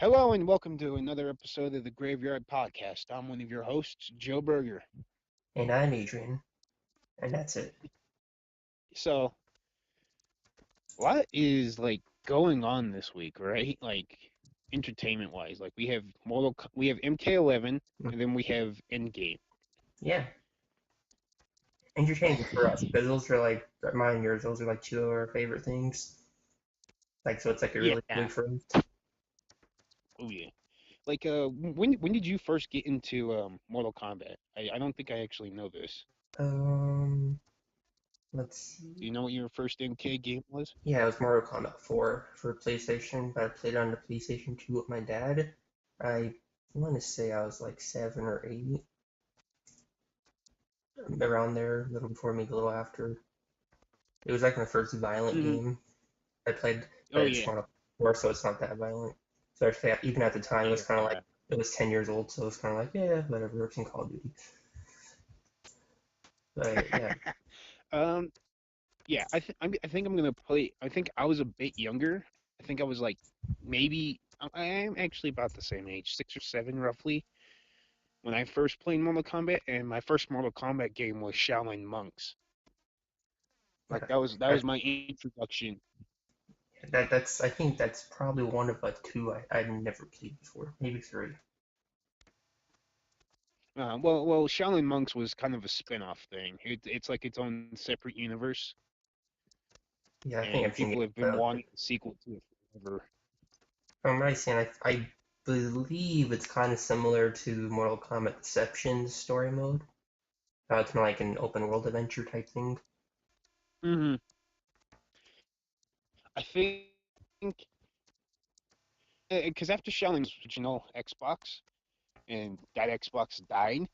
Hello and welcome to another episode of the Graveyard Podcast. I'm one of your hosts, Joe Berger. And I'm Adrian, and that's it. So, what is going on this week, right? Entertainment wise, we have MK11, Mm. and then we have Endgame. Yeah, entertaining for us because those are like mine and yours. Those are like two of our favorite things. Like, so it's like a really good Yeah. week for us. Oh yeah. When did you first get into Mortal Kombat? I don't think I actually know this. Um, let's Do see. you know what your first MK game was? Yeah, it was Mortal Kombat 4 for PlayStation, but I played it on the PlayStation 2 with my dad. I want to say I was like 7 or 8, around there, a little before, maybe a little after. It was like my first violent Hmm. game I played, but Oh it's yeah. Mortal Kombat 4, so it's not that violent. So actually, even at the time, it was kind of like Yeah. it was 10 years old, so it was kind of like, yeah, whatever, it's in Call of Duty. But yeah, Um, Yeah, I think I'm gonna play. I think I was a bit younger. I think I was like maybe I am actually about the same age, 6 or 7 roughly, when I first played Mortal Kombat, and my first Mortal Kombat game was Shaolin Monks. Like uh, that was that, my introduction. that's I think that's probably one of like two I'd never played before, maybe three. Well, Shaolin Monks was kind of a spin-off thing. It's like its own separate universe, Yeah, I think and I've seen people have games been of it. wanting a sequel to it forever. From what I see, I believe it's kind of similar to Mortal Kombat Deception's story mode. It's more like an open world adventure type thing. Hmm. I think because after Shaolin Monks was original Xbox, and that Xbox died,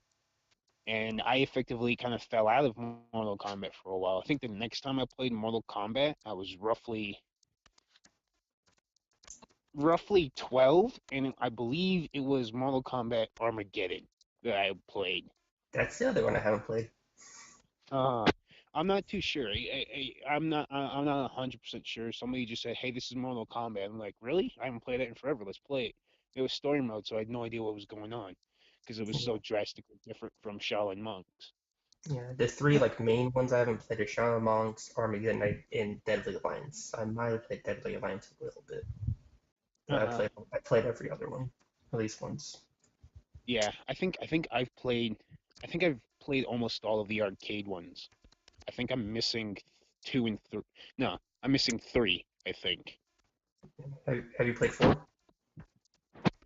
and I effectively kind of fell out of Mortal Kombat for a while. I think the next time I played Mortal Kombat, I was roughly 12, and I believe it was Mortal Kombat Armageddon that I played. That's the other one I haven't played. Uh, I'm not too sure. I'm not 100% sure. Somebody just said, "Hey, this is Mortal Kombat." I'm like, "Really? I haven't played it in forever. Let's play it." It was story mode, so I had no idea what was going on because it was Yeah, so drastically different from Shaolin Monks. yeah. The three like main ones I haven't played are Shadow Monks, Armageddon, and Deadly Alliance. I might have played Deadly Alliance a little bit. Uh But huh. I played every other one at least once. Yeah, I think I've played almost all of the arcade ones. I think I'm missing two and three. No, I'm missing three, I think. Have you played four?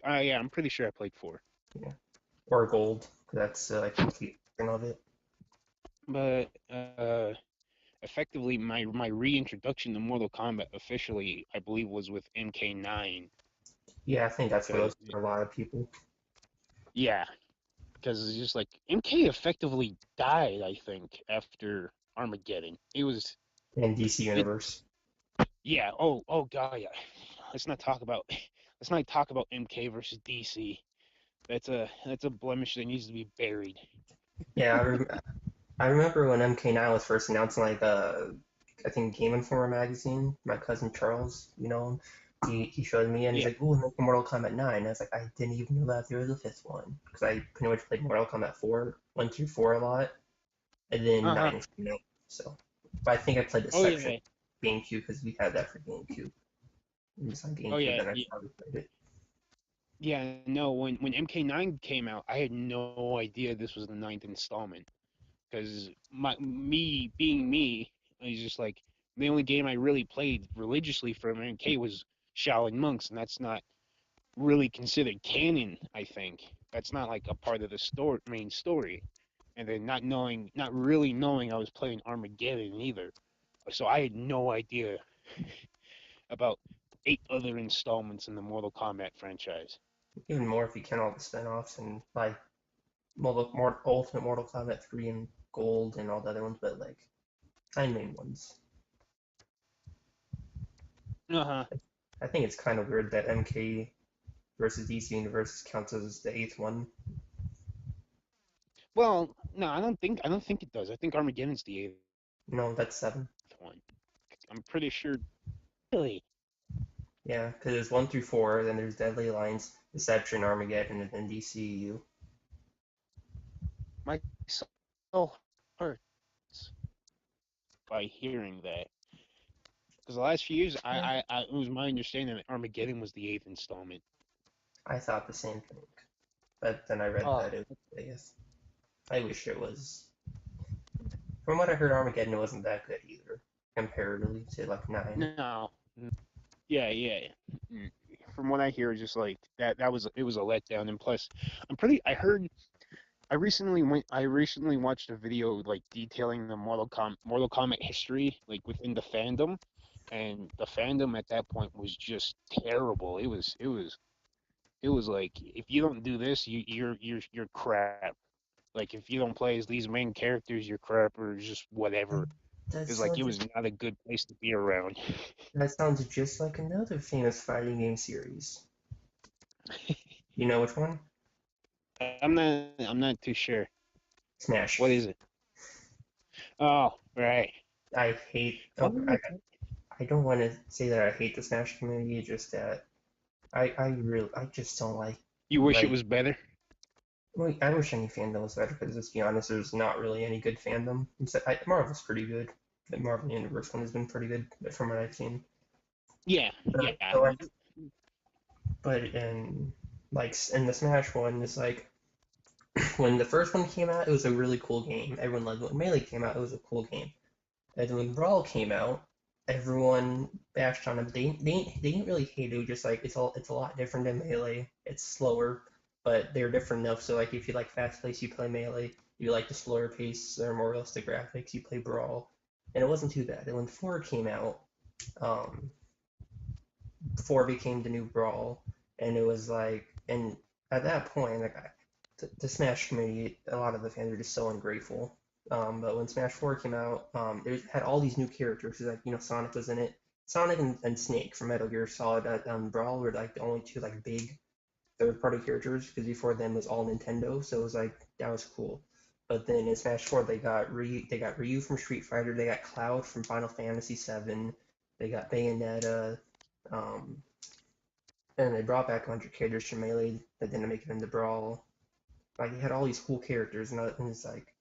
Yeah, I'm pretty sure I played four. Yeah, or Gold? 'Cause that's like the complete version of it. But effectively my reintroduction to Mortal Kombat officially, I believe, was with MK9 Yeah, I think that's what it because was for a lot of people. yeah, because it's just like MK effectively died, I think, after Armageddon. And DC It Universe. yeah, oh god, yeah. Let's not talk about let's not talk about MK versus DC. That's a blemish that needs to be buried. Yeah, I remember when MK9 was first announced in like I think Game Informer magazine. My cousin Charles, he showed me and he's Yeah. like, "Oh, make Mortal Kombat 9." I was like, I didn't even know that there was a fifth one because I pretty much played Mortal Kombat 4, 1 through 4 a lot, and then Uh-huh. 9 came out. So, but I think I played the Oh section yeah. GameCube because we had that for GameCube. It was on Oh GameCube, yeah. then I Yeah. probably played it. Yeah, no, when MK9 came out, I had no idea this was the ninth installment. Because me being me, I was just like the only game I really played religiously from MK was Shaolin Monks, and that's not really considered canon, I think. That's not like a part of the main story. And then not really knowing I was playing Armageddon either. So I had no idea about 8 other installments in the Mortal Kombat franchise. Even more if you count all the spin-offs and like Ultimate Mortal Kombat 3 and Gold and all the other ones, but like 9 main ones. Uh-huh. I think it's kind of weird that MK versus DC Universe counts as the eighth one. Well, no, I don't think it does. I think Armageddon's the eighth one. No, that's seven. I'm pretty sure. Really? Yeah, Yeah, because there's 1 through 4, then there's Deadly Alliance, Deception, Armageddon, and then DCU. My soul hurts by hearing that. Because the last few years, Yeah, it was my understanding that Armageddon was the eighth installment. I thought the same thing, but then I read Oh that it. I guess I wish it was. From what I heard, Armageddon wasn't that good either, comparatively to like 9. no, yeah, yeah. Mm. From what I hear, just like that was it was a letdown. And plus, I heard I recently watched a video like detailing the Mortal Kombat history like within the fandom, and the fandom at that point was just terrible. It was like if you don't do this, you're crap. Like if you don't play as these main characters, you're crap or just That, whatever. that It's like it sounds was not a good place to be around. that sounds just like another famous fighting game series. You know which one? I'm not too sure. Smash. What is it? Oh, right. I hate. What Oh, was I it? I don't want to say that I hate the Smash community. Just that I just don't You wish it like. was better? Well, I wish any fandom was better because let's be honest, there's not really any good fandom. Marvel's pretty good. The Marvel Universe one has been pretty good from what I've seen. Yeah, But, yeah. so but in in the Smash one, it's like when the first one came out, it was a really cool game. Everyone loved it. When Melee came out, it was a cool game. And then when Brawl came out, everyone bashed on it. They didn't really hate it. It was just like it's a lot different than Melee. It's slower, but they're different enough. So like if you like fast pace, you play Melee. If you like the slower pace or more realistic graphics, you play Brawl. And it wasn't too bad. And when 4 came out, um, 4 became the new Brawl, and it was like, and at that point, the Smash community, a lot of the fans were just so ungrateful. But when Smash 4 came out, it had all these new characters. Like Sonic was in it. Sonic and Snake from Metal Gear Solid Brawl were like the only two like big third-party characters because before them was all Nintendo. So it was like that was cool. But then in Smash 4, they got Ryu from Street Fighter, they got Cloud from Final Fantasy 7, they got Bayonetta, um, and they brought back a bunch of characters from Melee that didn't make it into Brawl. Like, he had all these cool characters, and it's like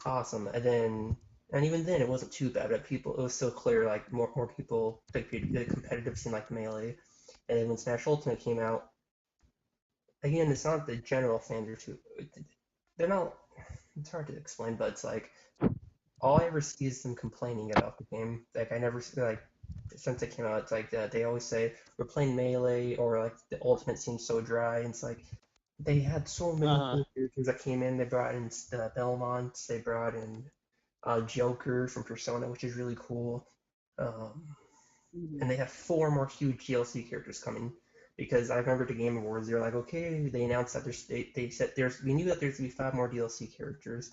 awesome. And even then, it wasn't too bad. But it was still clear like more people picked the competitive scene like Melee. And then when Smash Ultimate came out, again, it's not the general fans are too. They're not. It's hard to explain, but it's like all I ever see is them complaining about the game. Like I never see like since it came out, it's like they always say we're playing Melee or like the Ultimate seems so dry. And it's like they had so many Uh-huh. cool characters that came in. They brought in Belmont. They brought in Joker from Persona, which is really cool. Um, and they have 4 more huge DLC characters coming. Because I remember the Game Awards, they were like, okay, they announced that they said we knew that there's gonna be 5 more DLC characters,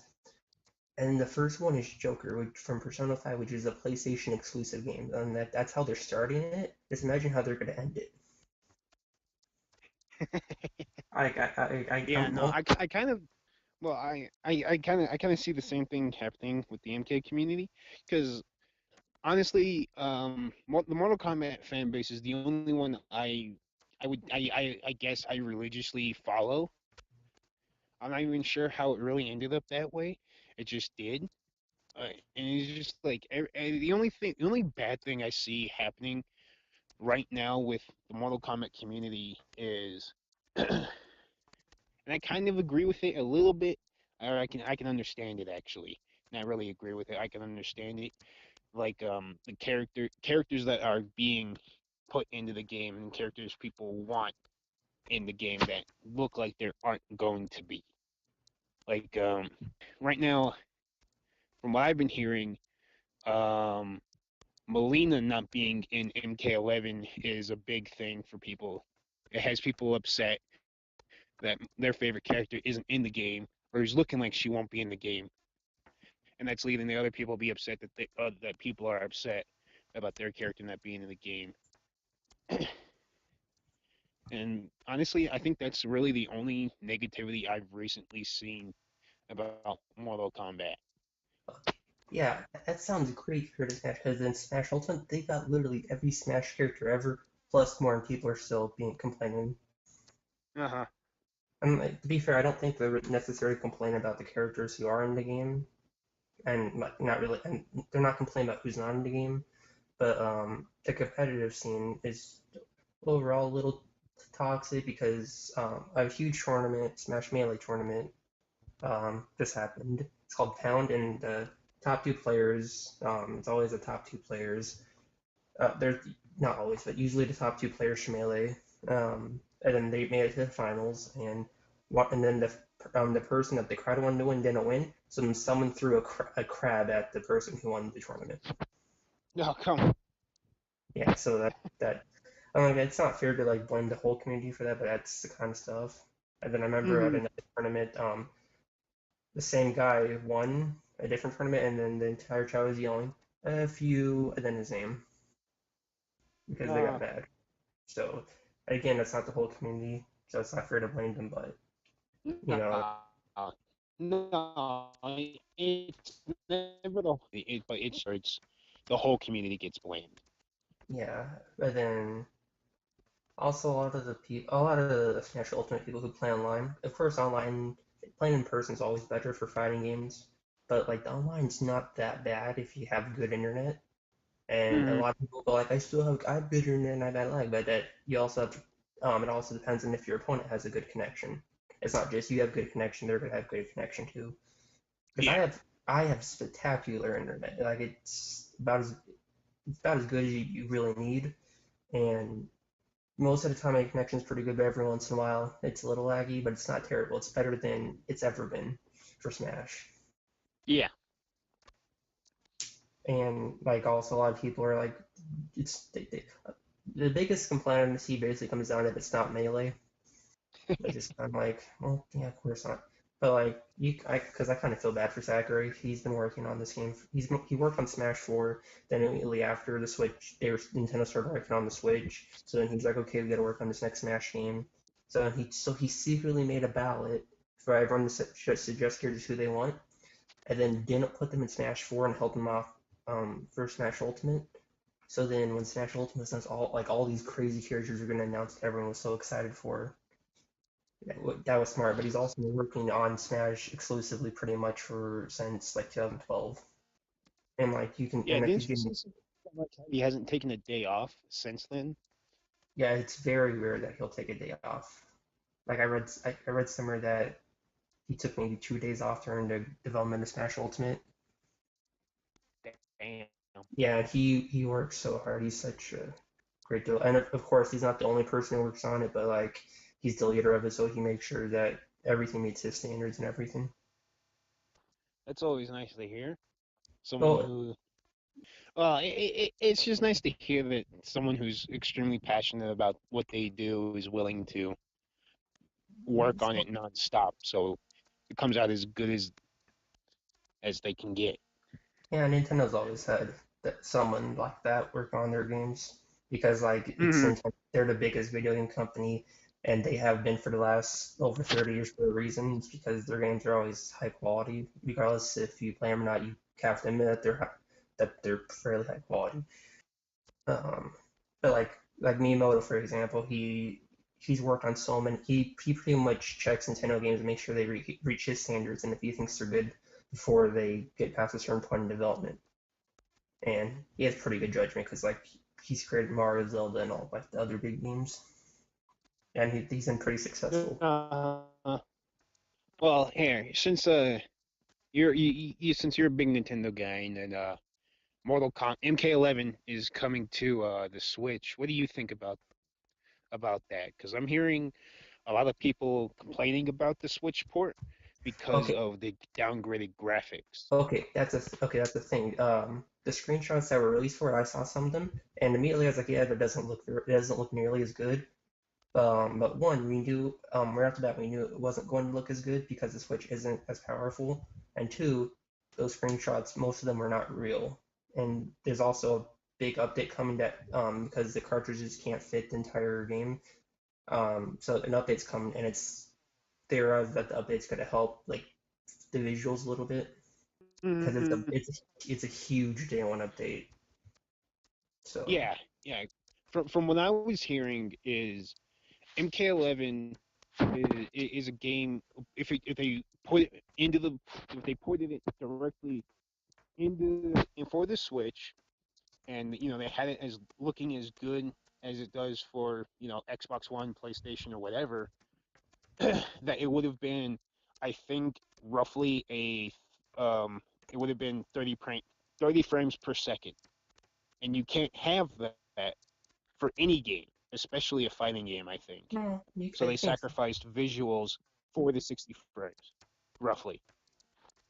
and the first one is Joker, which from Persona 5, which is a PlayStation exclusive game, and that's how they're starting it. Just imagine how they're gonna end it. Yeah, no, I kind of well, I kind of see the same thing happening with the MK community because honestly, the Mortal Kombat fan base is the only one I guess I religiously follow. I'm not even sure how it really ended up that way. It just did. And it's just like the only bad thing I see happening right now with the Mortal Kombat community is, and I kind of agree with it a little bit, or I can understand it actually. Not really agree with it. I can understand it. Like the characters that are being put into the game and characters people want in the game that look like they aren't going to be. Like right now, from what I've been hearing, um, Melina not being in MK11 is a big thing for people. It has people upset that their favorite character isn't in the game or is looking like she won't be in the game, and that's leading the other people to be upset that people are upset about their character not being in the game. And honestly, I think that's really the only negativity I've recently seen about Mortal Kombat. Yeah, that sounds great for the Smash because in Smash Ultimate they got literally every Smash character ever, plus more, and people are still being complaining. Uh-huh. And to be fair, I don't think they're necessarily complaining about the characters who are in the game, and like, not really, and they're not complaining about who's not in the game. But the competitive scene is overall a little toxic because a huge tournament, Smash Melee tournament, just happened. It's called Pound, and the top two players, it's always the top two players. They're not always, but usually the top two players from Melee. And then they made it to the finals, and then the person that the crowd wanted to win didn't win, so then someone threw a crab at the person who won the tournament. No, come on. Yeah, so that it's not fair to like blame the whole community for that, but that's the kind of stuff. And then I remember at Hmm. another tournament, the same guy won a different tournament, and then the entire crowd was yelling "F you" and then his name because they got Uh, mad. So again, that's not the whole community, so it's not fair to blame them. But you know, no, no, it's never but it's the whole community gets blamed. yeah. But then also a lot of the Smash Ultimate people who play online. Of course, online playing in person is always better for fighting games, but like the online's not that bad if you have good internet. And a Hmm. lot of people go like, I have good internet and I have bad lag, but that you also have to, it also depends on if your opponent has a good connection. It's not just you have good connection; they're gonna have good connection too. Because Yeah, I have spectacular internet. Like it's about as good as you really need, and most of the time my connection's pretty good, but every once in a while it's a little laggy, but it's not terrible. It's better than it's ever been for Smash. yeah. And like also a lot of people are like, the biggest complaint I see basically comes down to if it's not melee, which is kind of like, well, yeah, of course not. But like because I kind of feel bad for Zachary. He's been working on this game. He worked on Smash 4. Then immediately after the Switch, Nintendo started working on the Switch. So then he's like, okay, we got to work on this next Smash game. So he secretly made a ballot for everyone to suggest characters who they want, and then didn't put them in Smash 4 and held them off for Smash Ultimate. So then when Smash Ultimate announced all these crazy characters were going to announce, everyone was so excited for. That was smart, but he's also been working on Smash exclusively pretty much for since like 2012. And like you can, Yeah, and if didn't you you give say me, something about how he hasn't taken a day off since then? yeah, it's very rare that he'll take a day off. Like I read somewhere that he took maybe 2 days off during the development of Smash Ultimate. Damn. Yeah, he works so hard. He's such a great deal, and of course he's not the only person who works on it, but like he's the leader of it, so he makes sure that everything meets his standards and everything. That's always nice to hear. Someone Well, who, well, it's just nice to hear that someone who's extremely passionate about what they do is willing to work on it nonstop, so it comes out as good as they can get. yeah, Nintendo's always had someone like that work on their games because like it's Hmm. Nintendo, they're the biggest video game company, and they have been for the last over 30 years for a reason. It's because their games are always high quality, regardless if you play them or not. You have to admit that they're fairly high quality. Um, but like Miyamoto, for example, he's worked on so many. He pretty much checks Nintendo games and makes sure they reach his standards, and if he thinks they're good before they get past a certain point in development. And he has pretty good judgment because like he's created Mario, Zelda, and all like the other big games, and he's been pretty successful. Uh, well, here, since since you're a big Nintendo guy and then Mortal Kombat MK11 is coming to the Switch, what do you think about that? Because I'm hearing a lot of people complaining about the Switch port because Okay, of the downgraded graphics. okay, that's the thing. The screenshots that were released for it, I saw some of them, and immediately I was like, yeah, it doesn't look nearly as good. But one, we knew right off the bat we knew it wasn't going to look as good because the Switch isn't as powerful. And two, those screenshots, most of them are not real. And there's also a big update coming that because the cartridges can't fit the entire game. So an update's coming, and it's theorized that the update's going to help like the visuals a little bit. because Mm, it's a huge day one update. So yeah, yeah. From what I was hearing is MK11 is a game if they put it into the if they put it directly into and for the Switch, and they had it as looking as good as it does for Xbox One, PlayStation, or whatever, that it would have been, I think, roughly it would have been 30 frames per second, and you can't have that for any game, especially a fighting game, I think. no, So they sacrificed visuals for the 60 frames, roughly.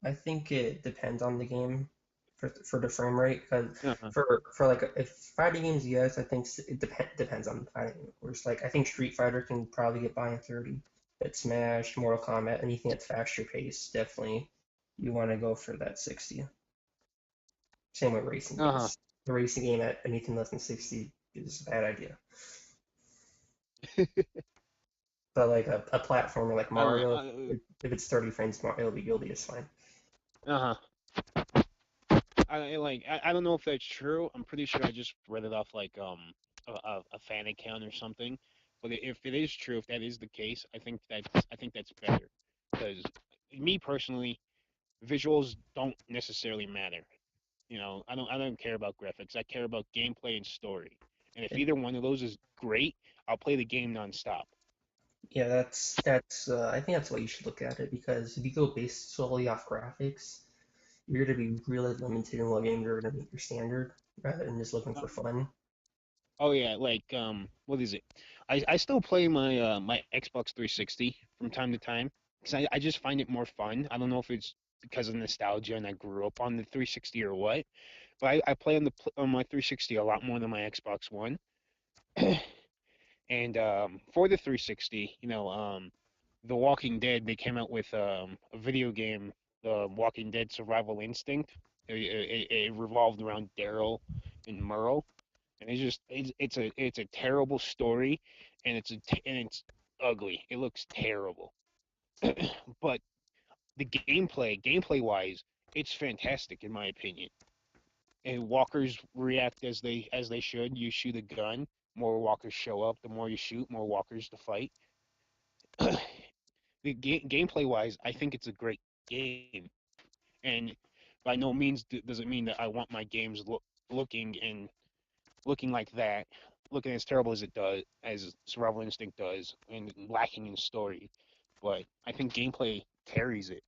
I think it depends on the game for the frame rate. Because Uh-huh. for like if fighting games, yes, I think it depends on the fighting game. Of course, like I think Street Fighter can probably get by in 30, but Smash, Mortal Kombat, anything that's faster paced, definitely you want to go for that 60. Same with racing Uh-huh. games. The racing game at anything less than 60 is a bad idea. But like a platformer like I don't Mario, know. if it's 30 frames, it'll be just fine. Uh-huh. I don't know if that's true. I'm pretty sure I just read it off like a fan account or something. But if it is true, if that is the case, I think that's better. Because me personally, visuals don't necessarily matter. I don't care about graphics. I care about gameplay and story. And if It, either one of those is great, I'll play the game nonstop. yeah, that's I think that's why you should look at it because if you go based solely off graphics, you're gonna be really limited in what games are gonna meet your standard rather than just looking for fun. Oh yeah, like what is it? I still play my Xbox 360 from time to time because I just find it more fun. I don't know if it's because of nostalgia and I grew up on the 360 or what, but I play on my 360 a lot more than my Xbox One. And for the 360, The Walking Dead, they came out with a video game, The Walking Dead Survival Instinct. It revolved around Daryl and Merle, and it's a terrible story, and it's ugly. It looks terrible, but the gameplay wise, it's fantastic in my opinion. And walkers react as they should. You shoot a gun, more walkers show up. The more you shoot, more walkers to fight. Gameplay wise, I think it's a great game, and by no means does it mean that I want my games looking like that, looking as terrible as it does, as Survival Instinct does, and lacking in story. But I think gameplay carries it,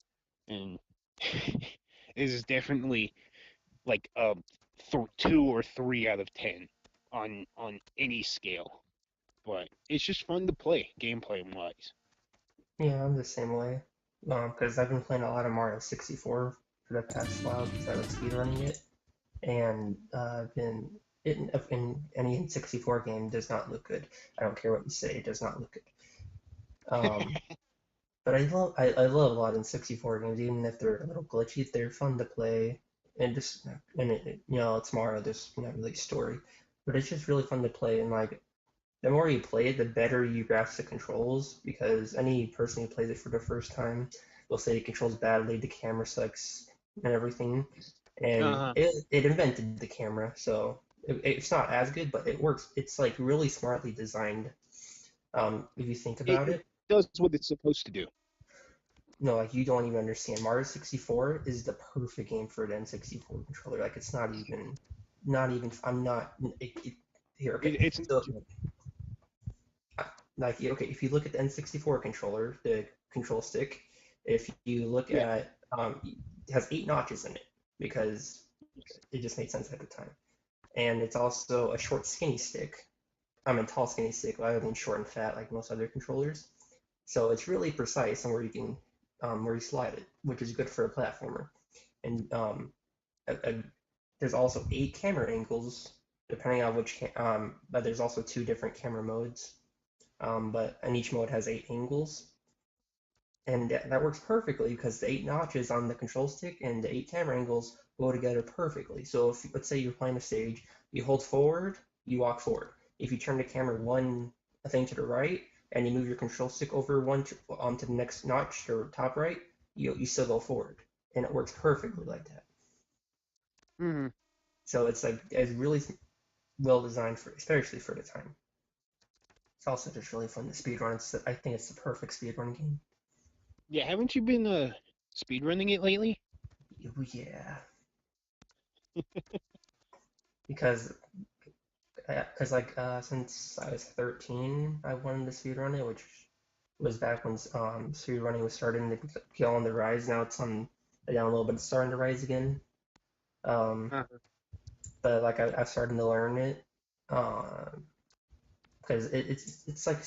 and it is definitely like a 2 or 3 out of 10 on any scale. But it's just fun to play, gameplay wise. Yeah, I'm the same way. Because I've been playing a lot of Mario 64 for the past while because I like speedrunning it, and I've been in any N64 game does not look good. I don't care what you say, it does not look good. But I love a lot in 64 games, even if they're a little glitchy, they're fun to play, and just and it's Mario, there's not really story, but it's just really fun to play, and like the more you play it, the better you grasp the controls, because any person who plays it for the first time will say it controls badly, the camera sucks, and everything. And Uh-huh. it invented the camera, so it's not as good, but it works. It's like really smartly designed. If you think It, about it it, does what it's supposed to do. no, like you don't even understand. Mario 64 is the perfect game for an N64 controller. Like it's not even. I'm not. Here, okay. It's So like okay, if you look at the N64 controller, the control stick, if you look yeah. at it has 8 notches in it because it just made sense at the time, and it's also a short skinny stick. I mean tall skinny stick rather than short and fat like most other controllers. So it's really precise on where you slide it, which is good for a platformer. And a, a, there's also 8 camera angles depending on but there's also 2 different camera modes. And each mode has 8 angles, and that works perfectly because the 8 notches on the control stick and the 8 camera angles go together perfectly. So if let's say you're playing a stage, you hold forward, you walk forward. If you turn the camera one thing to the right and you move your control stick over to the next notch or top right, you still go forward, and it works perfectly like that. Hmm. So it's really well designed for, especially for the time. It's also just really fun to speedrun. I think it's the perfect speedrun game. Yeah, haven't you been speedrunning it lately? Yeah, because since I was 13, I wanted to speedrun it, which was back when speedrunning was starting to be on the rise. Now it's on the down low, but it's starting to rise again. Um, Uh-huh. but like I've started to learn it. Um, because it's like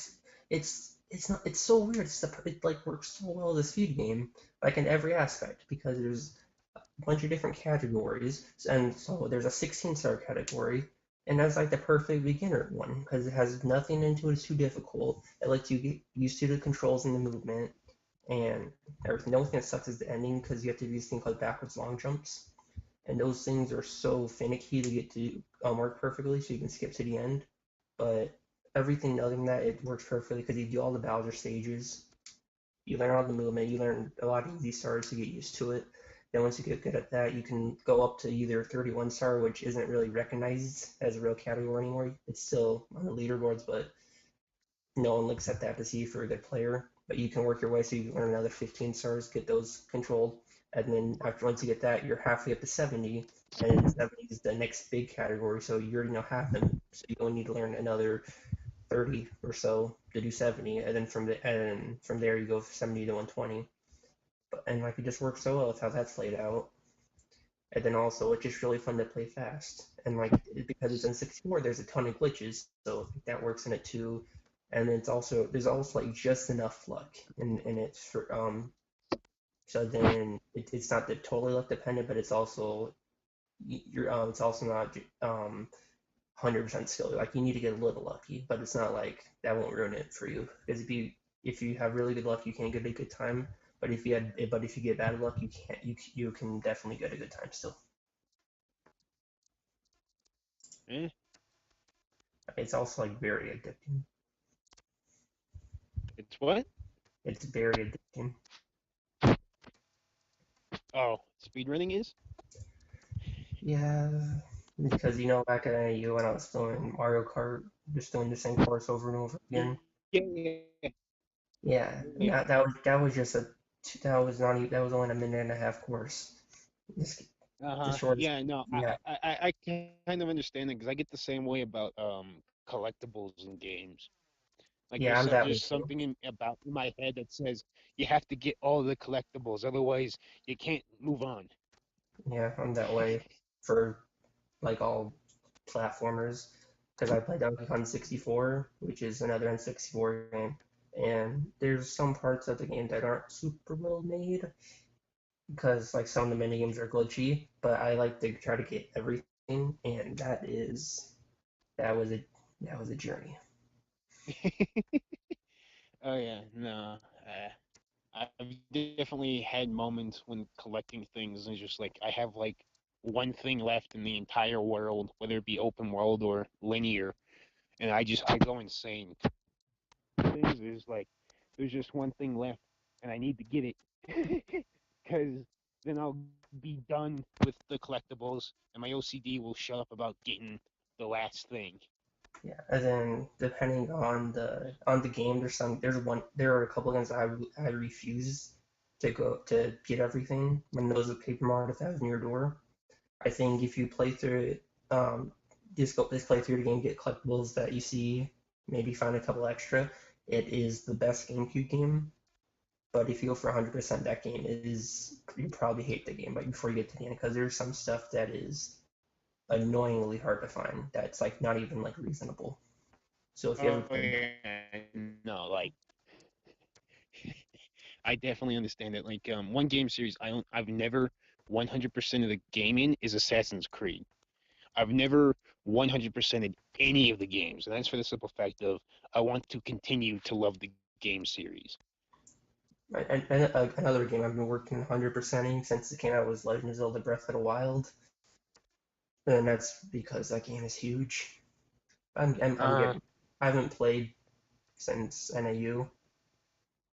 it's not it's so weird. It like works so well as a speed game, like in every aspect, because there's a bunch of different categories, and so there's a 16-star category, and that's like the perfect beginner one because it has nothing into it is too difficult. It lets you get used to the controls and the movement and everything. The only thing that sucks is the ending because you have to do these things called backwards long jumps, and those things are so finicky to get to work perfectly, so you can skip to the end. But everything other than that, it works perfectly because you do all the Bowser stages. You learn all the movement. You learn a lot of easy stars to get used to it. Then once you get good at that, you can go up to either 31 star, which isn't really recognized as a real category anymore. It's still on the leaderboards, but no one looks at that to see if you're a good player. But you can work your way so you can earn another 15 stars, get those controlled, and then after once you get that, you're halfway up to 70, and 70 is the next big category. So you already know half them, so you don't need to learn another 30 or so to do 70, and then from there you go 70 to 120. And like it just works so well with how that's laid out. And then also it's just really fun to play fast. And like because it's in 64, there's a ton of glitches, so that works in it too. And it's also there's also like just enough luck in it for so then it's not the totally luck dependent, but it's also you're it's also not 100% skill. Like you need to get a little lucky, but it's not like that won't ruin it for you. Because if you have really good luck, you can get a good time. But if you get bad luck, you can't. You can definitely get a good time still. Eh? It's also like very addicting. It's what? It's very addicting. Oh, speedrunning is? Yeah, because back at NAU when I was doing Mario Kart, just doing the same course over and over again. Yeah, yeah, Yeah, and yeah. that was just a that was not even, that was only a minute and a half course. Just the Uh-huh. shortest. Yeah, no, Yeah, I kind of understand it because I get the same way about collectibles in games. Like yeah, I'm that way just too. something in my head that says you have to get all the collectibles, otherwise you can't move on. Yeah, I'm that way for like all platformers because I play Donkey Kong 64, which is another N64 game, and there's some parts of the game that aren't super well made because like some of the mini games are glitchy, but I like to try to get everything, and that was a that was a journey. Oh yeah, no. I've definitely had moments when collecting things and it's just like I have like one thing left in the entire world, whether it be open world or linear, and I go insane. Things is like there's just one thing left, and I need to get it because then I'll be done with the collectibles, and my OCD will shut up about getting the last thing. Yeah, and then depending on the game, there are a couple of games I refuse to go to get everything when those are paper marked that was near your door. I think if you play through it, just play through the game, get collectibles that you see, maybe find a couple extra. It is the best GameCube game. But if you go for 100%, that game is you probably hate the game, but before you get to the end, because there's some stuff that is annoyingly hard to find. That's like not even like reasonable. So if you ever Oh played, yeah, no, like I definitely understand it. Like one game series I've never 100% of the gaming is Assassin's Creed. I've never 100%ed any of the games, and that's for the simple fact of I want to continue to love the game series. another game I've been working 100%ing since it came out was Legend of Zelda Breath of the Wild, and that's because that game is huge. I'm Uh, getting. I haven't played since NAU,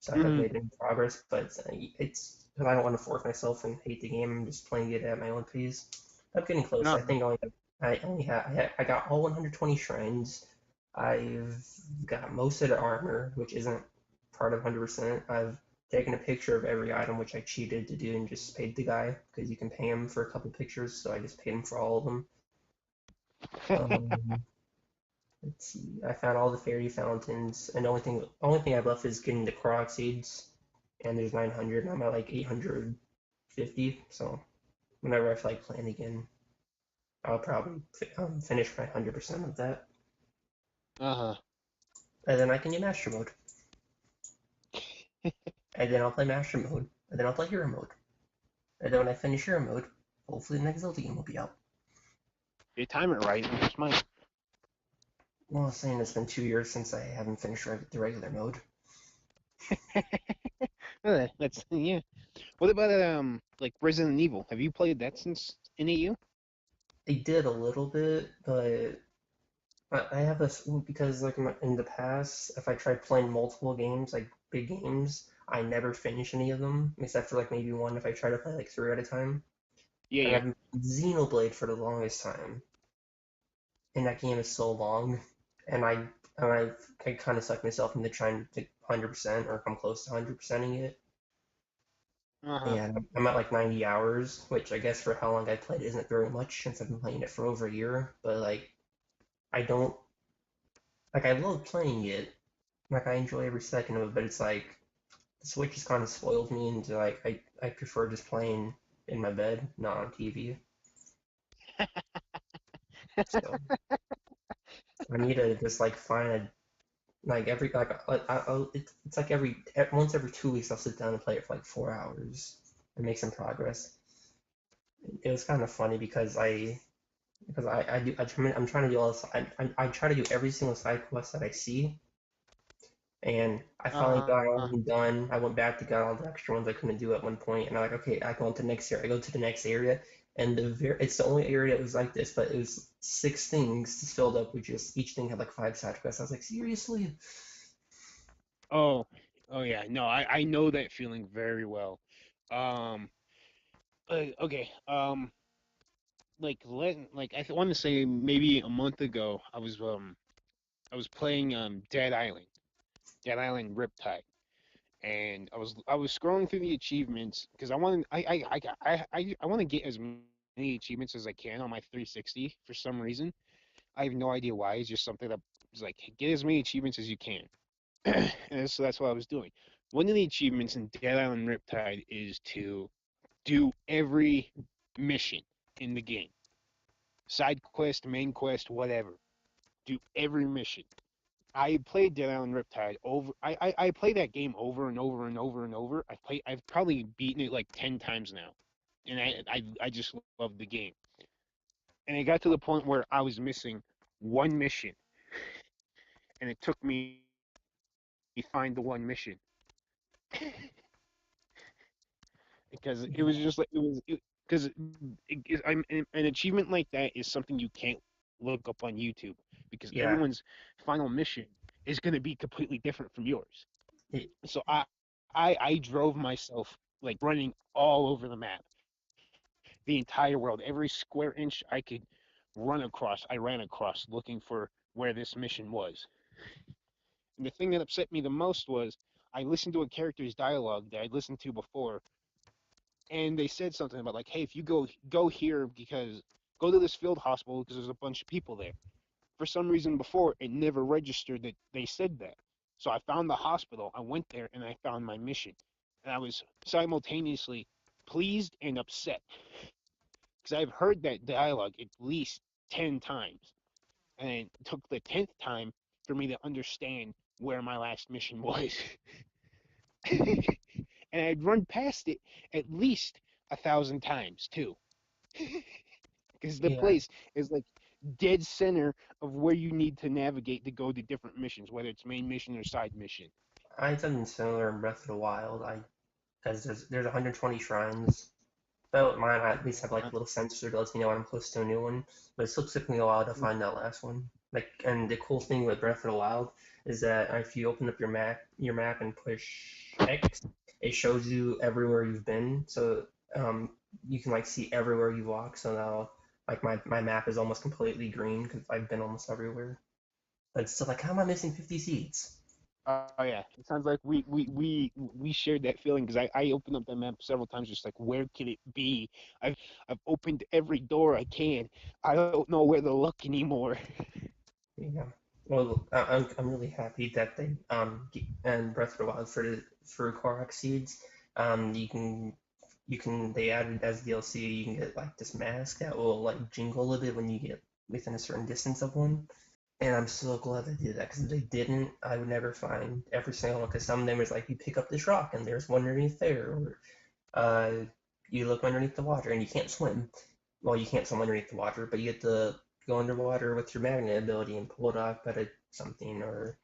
so I haven't mhm. made any progress. But it's because I don't want to force myself and hate the game. I'm just playing it at my own pace. I'm getting close. I No. think I only have I got all 120 shrines. I've got most of the armor, which isn't part of 100%. I've taken a picture of every item, which I cheated to do and just paid the guy because you can pay him for a couple pictures, so I just paid him for all of them. Um, let's see. I found all the fairy fountains, and the only thing I've left is getting the Korok seeds, and there's 900, and I'm at like 850. So whenever I feel like playing again, I'll probably finish my 100% of that, Uh-huh. and then I can do Master Mode, and then I'll play Master Mode, and then I'll play Hero Mode, and then when I finish Hero Mode, hopefully the next Zelda game will be out. You time it right, and just might. Well, I'm saying it's been 2 years since I haven't finished the regular mode. That's yeah. What about like Resident Evil? Have you played that since NEU? I did a little bit, but I have this because like in the past, if I tried playing multiple games, like big games, I never finish any of them except for like maybe one if I try to play like three at a time. Yeah, And yeah. I've been Xenoblade for the longest time, and that game is so long, and I kind of sucked myself into trying to 100% or come close to 100%ing it, Uh-huh. and I'm at like 90 hours, which I guess for how long I played isn't very much since I've been playing it for over a year, but like I don't like I love playing it. Like I enjoy every second of it, but it's like the Switch has kind of spoiled me into like I prefer just playing in my bed, not on TV. So I need to just like find a like every it's like once every 2 weeks I'll sit down and play it for like 4 hours and make some progress. It was kind of funny because I'm trying to do all this I try to do every single side quest that I see, and I finally got all Uh-huh. of them done. I went back to got all the extra ones I couldn't do at one point, and I'm like, okay, I go on to the next area. I go to the next area, and it's the only area that was like this, but it was six things filled up with just each thing had like five side quests. I was like, seriously? Oh, oh yeah. No, I know that feeling very well. Um, okay. Like I want to say maybe a month ago, I was playing Dead Island Riptide, and I was scrolling through the achievements because I want to get as many achievements as I can on my 360 for some reason. I have no idea why. It's just something that is like get as many achievements as you can. And so that's what I was doing. One of the achievements in Dead Island Riptide is to do every mission in the game. Side quest, main quest, whatever. Do every mission. I played Dead Island Riptide over. I play that game over and over and over and over. I've probably beaten it like 10 times now, and I just love the game. And it got to the point where I was missing one mission, and it took me to find the one mission because it was just like it was because I'm an achievement like that is something you can't look up on YouTube because Yeah. everyone's final mission is going to be completely different from yours. It, So I drove myself like running all over the map, the entire world, every square inch I could run across, I ran across looking for where this mission was. And the thing that upset me the most was I listened to a character's dialogue that I'd listened to before, and they said something about like, hey, if you go here because go to this field hospital because there's a bunch of people there. For some reason before it never registered that they said that. So I found the hospital, I went there and I found my mission. And I was simultaneously pleased and upset because I've heard that dialogue at least 10 times. And it took the 10th time for me to understand where my last mission was. And I'd run past it at least 1,000 times too. Because the yeah. place is like dead center of where you need to navigate to go to different missions, whether it's main mission or side mission. I've done similar in Breath of the Wild. I because there's 120 shrines. But mine, I at least have like a little sensor that lets me know when I'm close to a new one. But it still took me a while to find that last one. Like, and the cool thing with Breath of the Wild is that if you open up your map and push X, it shows you everywhere you've been. So you can like see everywhere you walk. So now Like my map is almost completely green because I've been almost everywhere. But it's still like, how am I missing 50 seeds? Oh yeah, it sounds like we shared that feeling because I opened up that map several times, just like where could it be? I've opened every door I can. I don't know where to look anymore. Yeah. Well, I'm really happy that they and Breath of the Wild for Korok seeds, you can they added as DLC you can get like this mask that will like jingle a little bit when you get within a certain distance of one. And I'm so glad they did that because if they didn't, I would never find every single one. Because some of them is like you pick up this rock and there's one underneath there, or uh, you look underneath the water and you can't swim. Well, you can't swim underneath the water, but you get to go underwater with your magnet ability and pull it off at something, or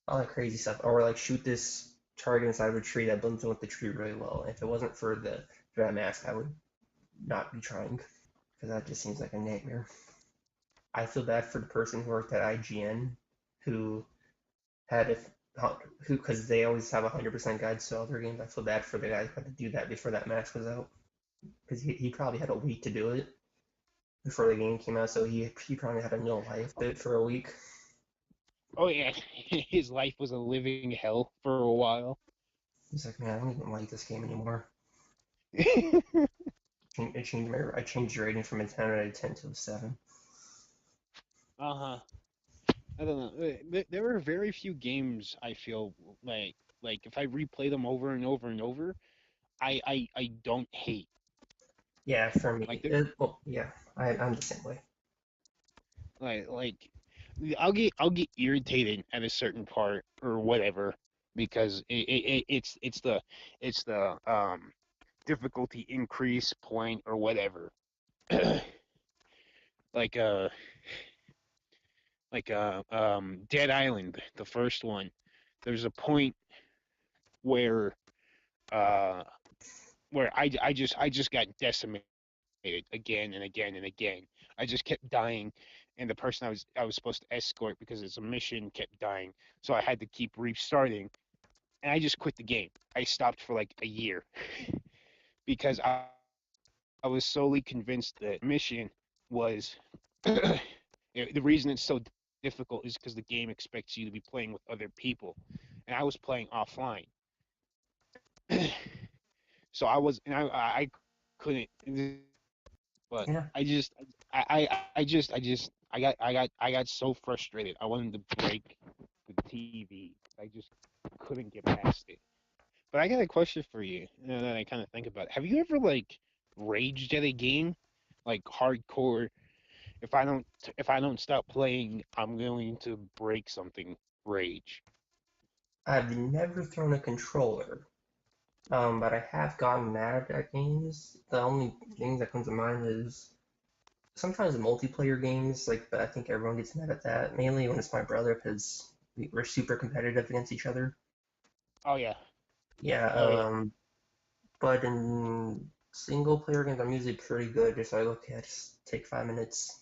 all that crazy stuff. Or like shoot this target inside of a tree that blends in with the tree really well. If it wasn't for that mask, I would not be trying because that just seems like a nightmare. I feel bad for the person who worked at IGN who had if who because they always have 100% guides to all their games. I feel bad for the guy who had to do that before that mask was out because he probably had a week to do it before the game came out, so he probably had a no life bit for a week. Oh yeah, his life was a living hell for a while. He's like, man, I don't even like this game anymore. I changed the rating from a 10 out of 10 to a 7. Uh-huh. I don't know. There were very few games I feel like if I replay them over and over and over, I don't hate. Yeah, for Like me, there well, yeah, I'm the same way. like I'll get irritated at a certain part or whatever because it's the difficulty increase point or whatever. like uh Dead Island, the first one. There's a point where uh where I just got decimated again and again and again. I just kept dying, and the person I was supposed to escort because it's a mission kept dying, so I had to keep restarting, and I just quit the game. I stopped for like a year because I was solely convinced that mission was the reason it's so difficult is because the game expects you to be playing with other people, and I was playing offline. So I couldn't, but Yeah, I got so frustrated. I wanted to break the TV. I just couldn't get past it. But I got a question for you, and then I kind of think about it. Have you ever like raged at a game, like hardcore? If I don't stop playing, I'm going to break something. Rage. I've never thrown a controller, but I have gotten mad at games. The only thing that comes to mind is sometimes multiplayer games, like, but I think everyone gets mad at that, mainly when it's my brother, because we're super competitive against each other. Oh yeah. Yeah, Oh yeah. but in single player games, I'm usually pretty good. Just like, okay, I just take 5 minutes,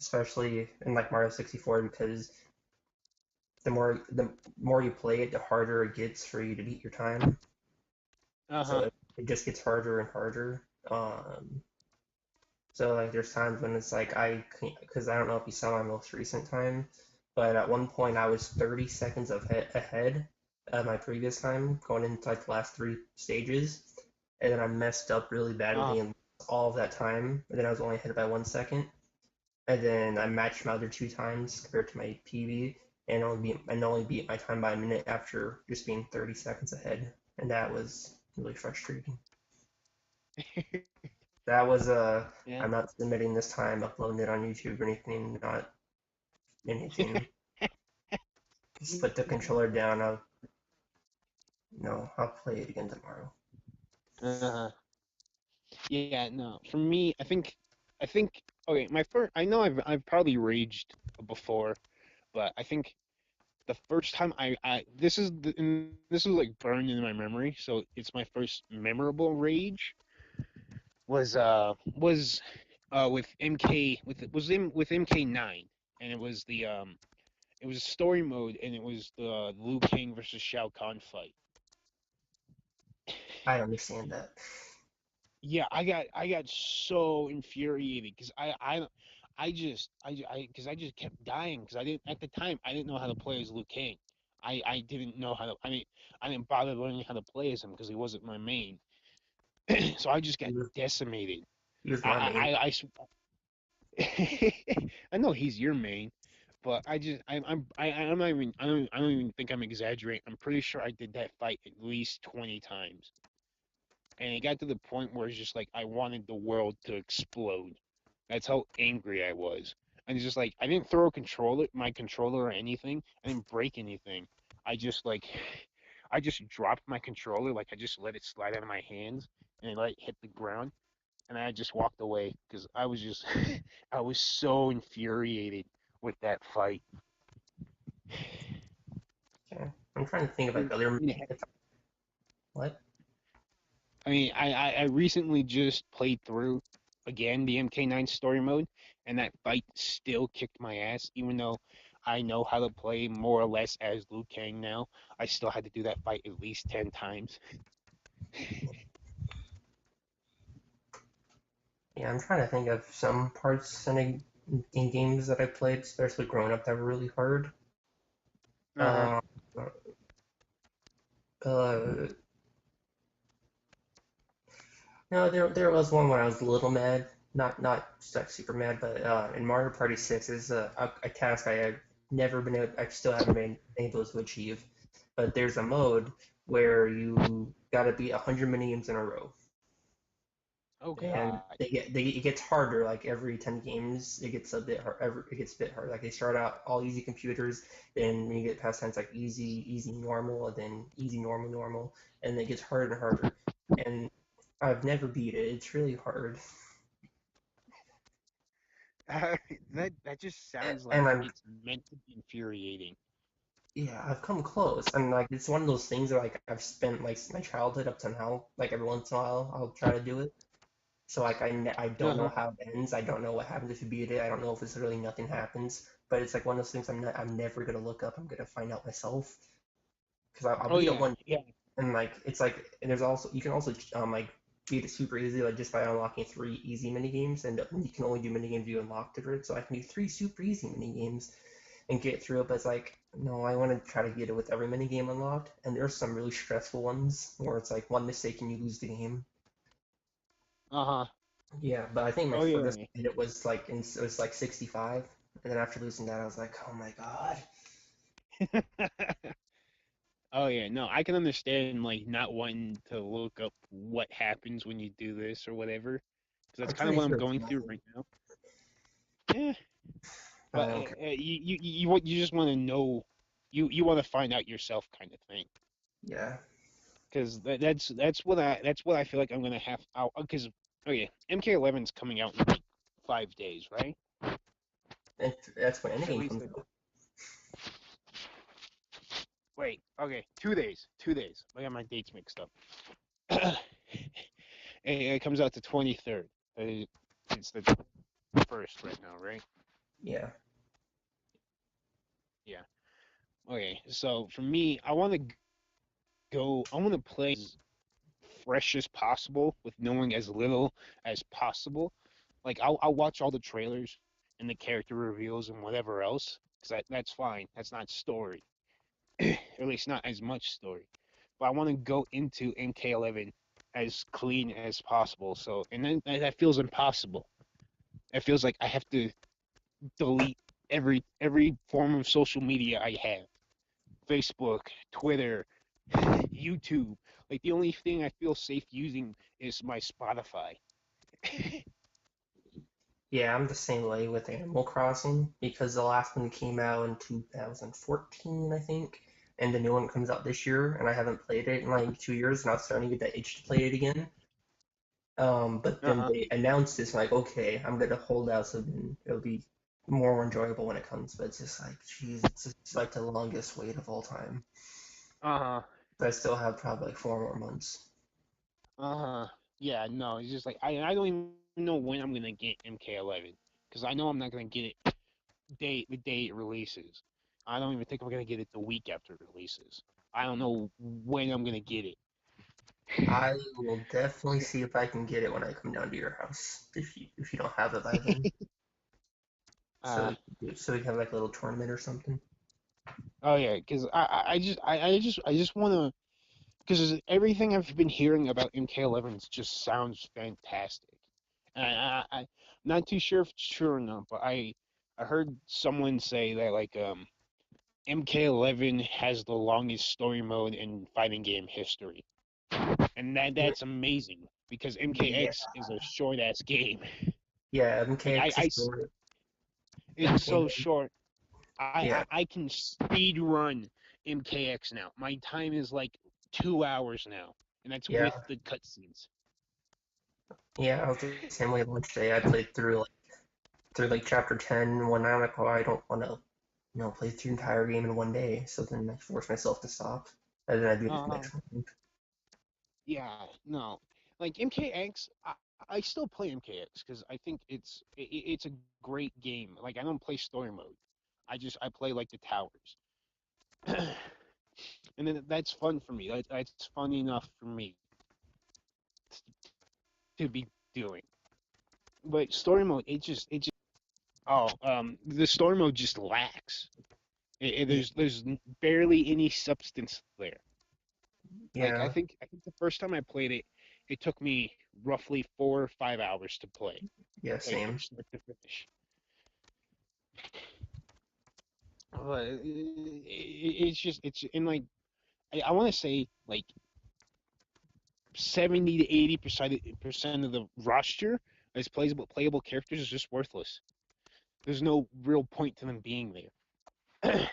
especially in like Mario 64, because the more you play it, the harder it gets for you to beat your time. Uh So huh. it just gets harder and harder. So like there's times when it's like I can't, because I don't know if you saw my most recent time, but at one point I was 30 seconds ahead of my previous time going into like the last three stages, and then I messed up really Uh badly and all of that time, and then I was only ahead by 1 second, and then I matched my other two times compared to my PB, and only beat my time by a minute after just being 30 seconds ahead, and that was really frustrating. That was yeah. I'm not submitting this time, uploading it on YouTube or anything, not anything. Just put the controller down. I'll no, I'll play it again tomorrow. Uh-huh. Yeah, no. For me, I think okay, my first I know I've probably raged before, but I think the first time I this is like burned in my memory, so it's my first memorable rage was with MK with MK9, and it was a story mode, and it was the Liu Kang versus Shao Kahn fight. I understand that. Yeah, I got so infuriated because I just kept dying because I didn't at the time I didn't know how to play as Liu Kang. I didn't know how to I didn't bother learning how to play as him because he wasn't my main. So I just got He was, decimated. he was my main. I I know he's your main, but I'm not even I don't even think I'm exaggerating. I'm pretty sure I did that fight at least 20 times. And it got to the point where it's just like I wanted the world to explode. That's how angry I was. And it's just like I didn't throw a controller, my controller or anything. I didn't break anything. I just like I just dropped my controller, like I just let it slide out of my hands and it like hit the ground and I just walked away because I was just I was so infuriated with that fight. Okay. I'm trying to think of like I other. mean, If, what? I recently just played through again the MK9 story mode, and that fight still kicked my ass. Even though I know how to play more or less as Liu Kang now, I still had to do that fight at least 10 times. Yeah, I'm trying to think of some parts in games that I played, especially growing up, that were really hard. Uh huh. Uh, uh, no, there was one where I was a little mad, not like super mad, but in Mario Party 6 is a task I have never been able, I still haven't been able to achieve. But there's a mode where you gotta beat 100 mini games in a row. Oh And God. it gets harder like every 10 games it gets a bit hard it gets a bit hard, like they start out all easy computers, then when you get past 10 it's like easy normal, and then easy normal, and it gets harder and harder, and I've never beat it. It's really hard. That just sounds like And I'm it's meant to be infuriating. yeah, I've come close, and like it's one of those things where like I've spent like my childhood up to now, like every once in a while I'll try to do it. So like I Uh don't know huh. how it ends. I don't know what happens if you beat it. I don't know if it's literally nothing happens. But it's like one of those things I'm never gonna look up. I'm gonna find out myself because I'll Oh beat it yeah, one yeah. game, and like it's like, and there's also you can also like beat it super easy, like just by unlocking 3 easy mini games, and you can only do mini games you unlocked it. So I can do 3 super easy mini games and get through it. But it's like no, I want to try to get it with every mini game unlocked, and there's some really stressful ones where it's like one mistake and you lose the game. Uh huh. Yeah, but I think my Oh furthest yeah. it was like it was like 65, and then after losing that, I was like, oh my god. Oh yeah, no, I can understand like not wanting to look up what happens when you do this or whatever, because that's I'm kind of pretty what I'm sure it's going through nothing, right now. Yeah, but but I don't care. you just want to know, you want to find out yourself kind of thing, Yeah, because that's what I feel like I'm gonna have out because okay, MK11's coming out in like 5 days, right? and that's when At Endgame least comes out. wait, okay, 2 days, 2 days. I got my dates mixed up. It comes out the 23rd. It's the first right now, right? Yeah, Yeah. Okay. So for me, I want to go. I want to play as fresh as possible with knowing as little as possible. Like I'll watch all the trailers and the character reveals and whatever else because that's fine. That's not story, or at least not as much story. But I want to go into MK11 as clean as possible. So and then that feels impossible. It feels like I have to delete every form of social media I have. Facebook, Twitter, YouTube. Like the only thing I feel safe using is my Spotify. yeah, I'm the same way with Animal Crossing because the last one came out in 2014, I think, and the new one comes out this year, and I haven't played it in like 2 years, and I was starting to get that itch to play it again. But then Uh-huh. they announced this, like, okay, I'm gonna hold out so then it'll be more enjoyable when it comes. But it's just like, geez, it's just like the longest wait of all time. Uh-huh. But I still have probably like 4 more months. Uh-huh. Yeah, no, it's just like I don't even know when I'm gonna get MK11 because I know I'm not gonna get it the day it releases. I don't even think I'm gonna get it the week after it releases. I don't know when I'm gonna get it. I will definitely see if I can get it when I come down to your house. If you don't have it by then, Uh, so we can have like a little tournament or something. oh yeah, because I just want to because everything I've been hearing about MK11 just sounds fantastic. And I'm not too sure if it's true or not, but I heard someone say that like MK11 has the longest story mode in fighting game history, and that's amazing because Yeah, MKX is a short ass game. yeah. Like MKX is short. it's And so short. yeah, I can speed run MKX now. My time is like 2 hours now, and that's yeah, with the cutscenes. yeah. I was the same way launch day. I played through like chapter 10 one night. I'm like, oh, I don't want to, play through the entire game in one day. So then I force myself to stop, and then I do it the Uh, next one. yeah, no, like MKX, I still play MKX because I think it's a great game. Like I don't play story mode. I play like the towers, and then that's fun for me. That's fun enough for me to be doing. But story mode, the story mode just lacks. Yeah, There's barely any substance there. Like yeah, I think the first time I played it, it took me roughly 4 or 5 hours to yeah. play from Same. start to finish. But it's just it's in like I want to say like 70 to 80% of the roster as playable characters is just worthless. There's no real point to them being there.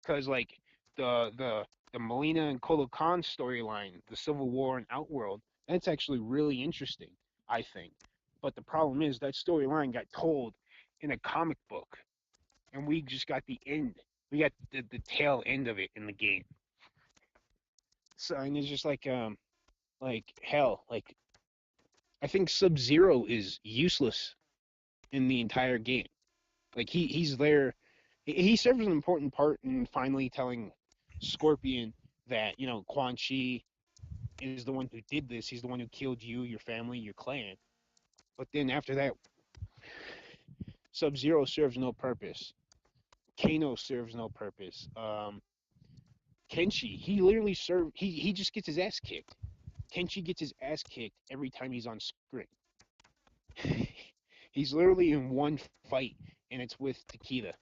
Because like the the the Melina and Kolo Khan storyline, the Civil War and Outworld, that's actually really interesting, I think. But the problem is that storyline got told in a comic book, and we just got the end. We got the tail end of it in the game. So and it's just like hell. Like I think Sub Zero is useless in the entire game. Like he's there. He serves an important part in finally telling Scorpion that Quan Chi is the one who did this. He's the one who killed you, your family, your clan. But then after that, Sub Zero serves no purpose. Kano serves no purpose. Kenshi, he literally serve. He just gets his ass kicked. Kenshi gets his ass kicked every time he's on screen. He's literally in one fight, and it's with Takeda.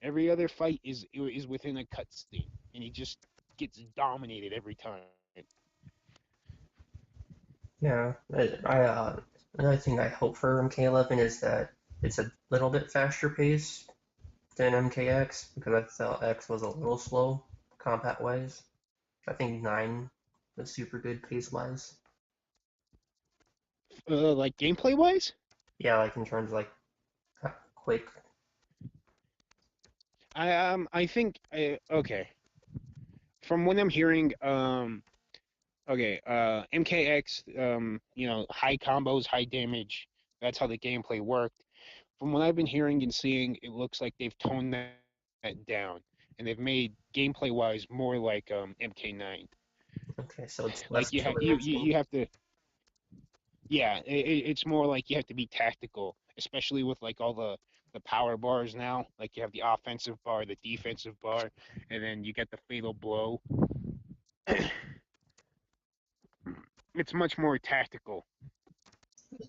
Every other fight is within a cutscene, and he just gets dominated every time. Yeah, another thing I hope for MK11 is that it's a little bit faster paced than MKX because I felt X was a little slow combat wise. I think 9 was super good pace wise. Like gameplay wise, Yeah, like in terms of like quick. I think okay. From what I'm hearing, okay, MKX, high combos, high damage. That's how the gameplay worked. From what I've been hearing and seeing, it looks like they've toned that down, and they've made gameplay wise more like MK9. Okay, so it's less Like killer instinct. you have to yeah, it's more like you have to be tactical, especially with like all the power bars now. Like you have the offensive bar, the defensive bar, and then you get the fatal blow. It's much more tactical,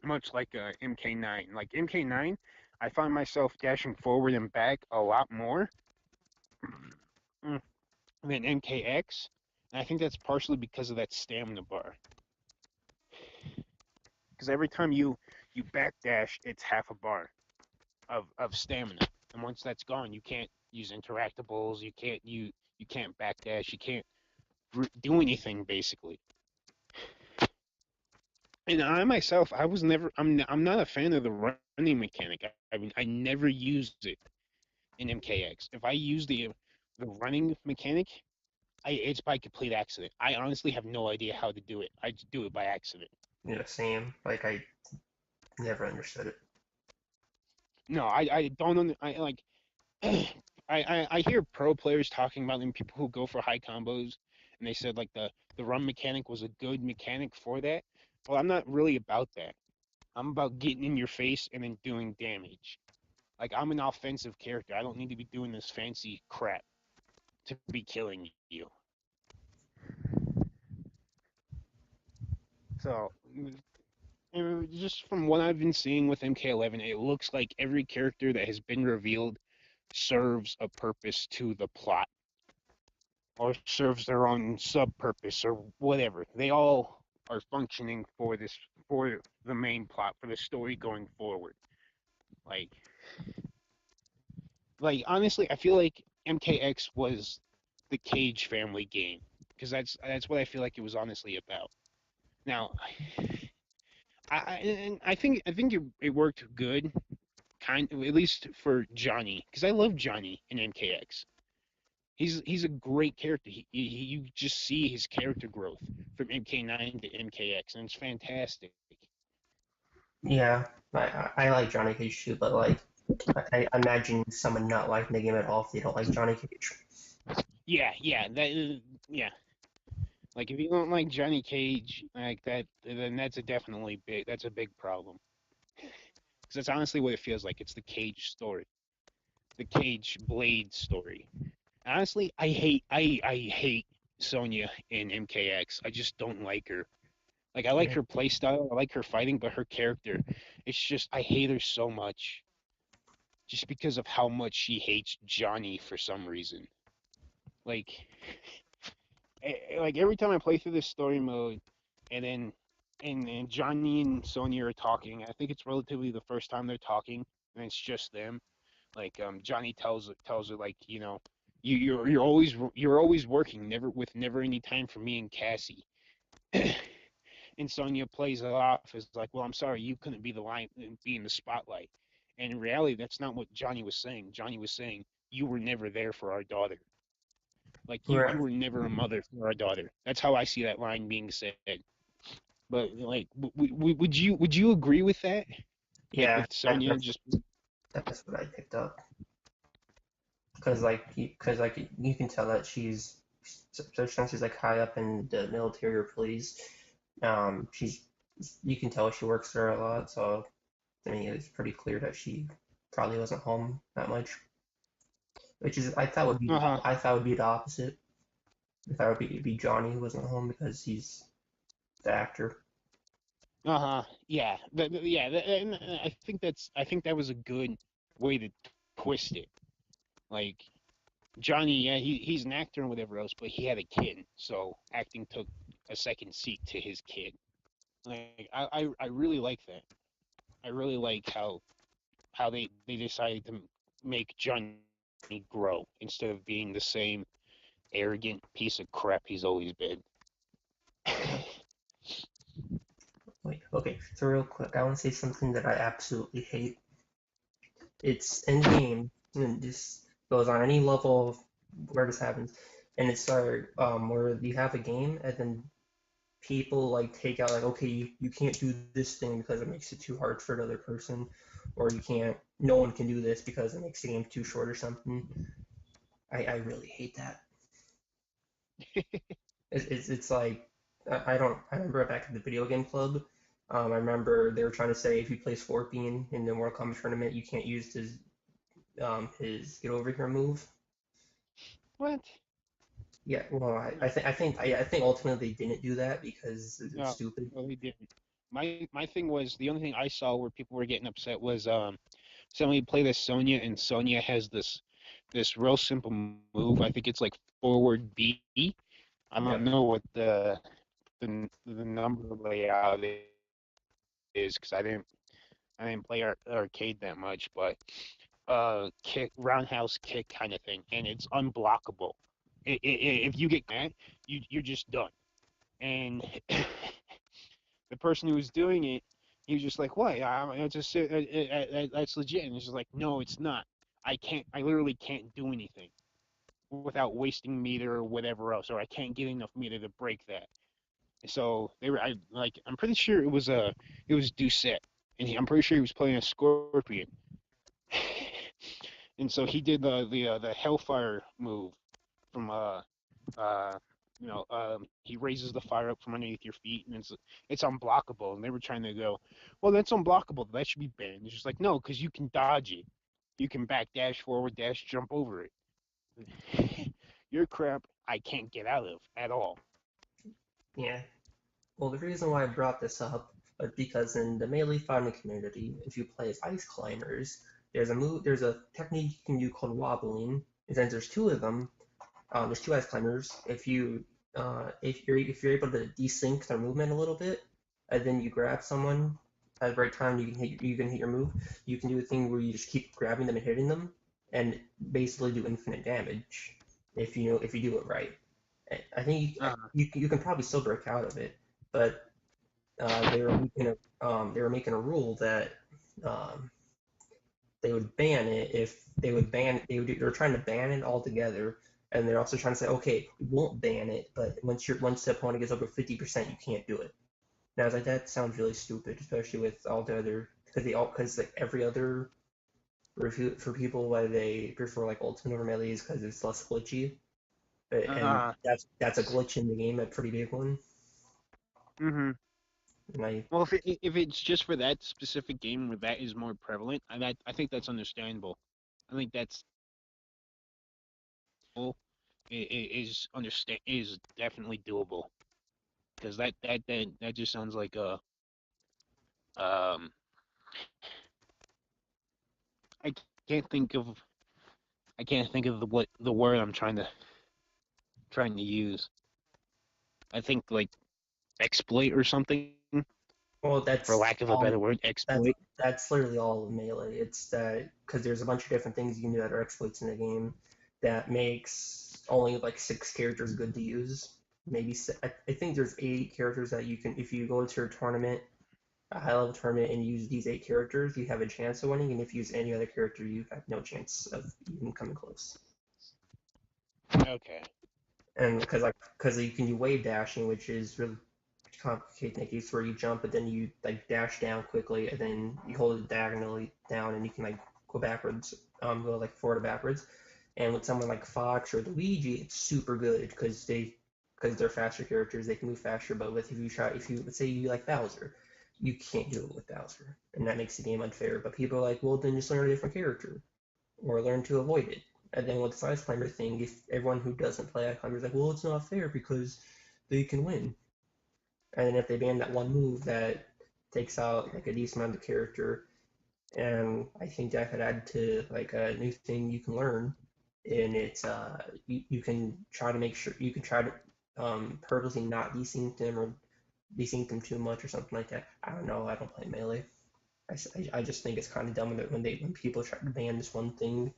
much like MK9. Like MK9, I find myself dashing forward and back a lot more than MKX, and I think that's partially because of that stamina bar. Because every time you backdash, it's half a bar of stamina, and once that's gone, you can't use interactables. You can't backdash. You can't do anything basically. And I myself, I was never. I'm not a fan of the running mechanic. I never used it in MKX. If I use the running mechanic, it's by complete accident. I honestly have no idea how to do it. I just do it by accident. Yeah, same. Like I never understood it. No, I don't. I like. I hear pro players talking about them, people who go for high combos, and they said like the run mechanic was a good mechanic for that. Well, I'm not really about that. I'm about getting in your face and then doing damage. Like I'm an offensive character. I don't need to be doing this fancy crap to be killing you. So just from what I've been seeing with MK11, it looks like every character that has been revealed serves a purpose to the plot or serves their own sub purpose or whatever. They all are functioning for this for the main plot for the story going forward. Like honestly, I feel like MKX was the Cage family game because that's what I feel like it was honestly about. Now, I think it worked good, kind of, at least for Johnny, because I love Johnny in MKX. He's a great character. You just see his character growth from MK9 to MKX, and it's fantastic. Yeah, I like Johnny Cage too, but like I imagine someone not liking the game at all if they don't like Johnny Cage. Yeah, that is, yeah. Like if you don't like Johnny Cage like that, then that's a big problem. Because that's honestly what it feels like. It's the Cage story, the Cage Blade story. Honestly, I hate Sonya in MKX. I just don't like her. Like I like Yeah, her playstyle, I like her fighting, but her character, it's just I hate her so much just because of how much she hates Johnny for some reason. Like like every time I play through this story mode, and then and Johnny and Sonya are talking. I think it's relatively the first time they're talking, and it's just them. Like Johnny tells her like you're always working, never any time for me and Cassie. And Sonya plays it off as like, well, I'm sorry, you couldn't be in the spotlight. And in reality, that's not what Johnny was saying. Johnny was saying you were never there for our daughter. Like you right. were never a mother for our daughter. That's how I see that line being said. But like, would you agree with that? Like Yeah, with Sonya just that's what I picked up. Because like you can tell that especially since she's like high up in the military or police. She's you can tell she works there a lot. So I mean, it's pretty clear that she probably wasn't home that much. Which is uh huh. I thought would be the opposite. I thought it'd be Johnny who wasn't home because he's the actor. Uh-huh. Yeah. And I think that was a good way to twist it. Like Johnny, yeah, he's an actor and whatever else, but he had a kid, so acting took a second seat to his kid. Like I really like that. I really like how they decided to make Johnny grow instead of being the same arrogant piece of crap he's always been. Yeah. Wait, okay, so real quick, I want to say something that I absolutely hate. It's in game, and this goes on any level of where this happens, and it's where you have a game, and then people like take out like, okay, you can't do this thing because it makes it too hard for another person, or no one can do this because it makes the game too short or something. I really hate that. It's like I remember back at the video game club. I remember they were trying to say if you play Scorpion in the Mortal Kombat tournament, you can't use his get over here move. What? Yeah, well, No, I think ultimately they didn't do that because it's no, stupid. no, he didn't. My thing was the only thing I saw where people were getting upset was somebody played as Sonya and Sonya has this real simple move. I think it's like forward B. I don't Yep. know what the number layout is because I didn't play arcade that much, but kick roundhouse kick kind of thing, and it's unblockable. If you get that, you're just done. And the person who was doing it, he was just like, "What? It's just that's legit." And it's just like, "No, it's not. I can't. I literally can't do anything without wasting meter or whatever else, or I can't get enough meter to break that." So they were, I'm pretty sure it was Doucette, and I'm pretty sure he was playing a Scorpion, and so he did the Hellfire move from He raises the fire up from underneath your feet, and it's unblockable. And they were trying to go, well, that's unblockable. That should be banned. It's just like, no, because you can dodge it. You can back dash, forward dash, jump over it. Your crap, I can't get out of at all. Yeah. Well, the reason why I brought this up is because in the melee fighting community, if you play as ice climbers, there's a technique you can do called wobbling, and since there's two of them, there's two ice climbers. If you're able to desync their movement a little bit, and then you grab someone at the right time, you can hit your move. You can do a thing where you just keep grabbing them and hitting them, and basically do infinite damage if you do it right. I think Uh, you can probably still break out of it, but they were making a rule that um, they would ban it if they were trying to ban it altogether, and they're also trying to say, okay, we won't ban it, but once the opponent gets over 50%, you can't do it. And I was like, that sounds really stupid, especially with all the other because like every other for people why they prefer like ultimate over melee is because it's less glitchy, and uh, that's a glitch in the game, a pretty big one. mm-hmm. And I Well, if it's just for that specific game where that is more prevalent, I think that's understandable. I think that's well, is definitely doable because that just sounds like a um I can't think of I can't think of the word I'm trying to use. I think like exploit or something, Well, for lack of a better word, that's exploit. that's literally all of melee. It's that because there's a bunch of different things you can do that are exploits in the game that makes only like six characters good to use. Maybe I think there's eight characters that you can if you go to a tournament, a high level tournament, and use these eight characters, you have a chance of winning. And if you use any other character, you have no chance of even coming close. Okay. And because you can do wave dashing, which is really complicated techniques where you jump, but then you like dash down quickly, and then you hold it diagonally down, and you can like go backwards, go like forward or backwards. And with someone like Fox or Luigi, it's super good because they're faster characters, they can move faster. But with if you let's say you like Bowser, you can't do it with Bowser, and that makes the game unfair. But people are like, well, then just learn a different character or learn to avoid it. And then with the Ice Climber thing, if everyone who doesn't play Ice Climber is like, well, it's not fair because they can win. And then if they ban that one move that takes out like a decent amount of character, and I think that could add to like a new thing you can learn, and you can try to make sure you can try to purposely not desync them or desync them too much or something like that. I don't know. I don't play melee. I just think it's kind of dumb when people try to ban this one thing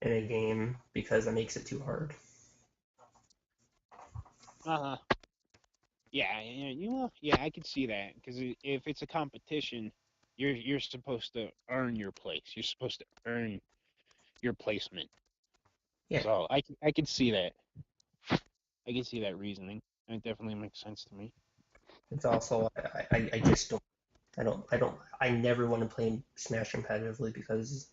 in a game because it makes it too hard. Uh-huh. Yeah, yeah, I could see that because if it's a competition, you're supposed to earn your place. You're supposed to earn your placement. Yeah, So I could see that. I can see that reasoning. It definitely makes sense to me. it's also I just don't I never want to play Smash competitively because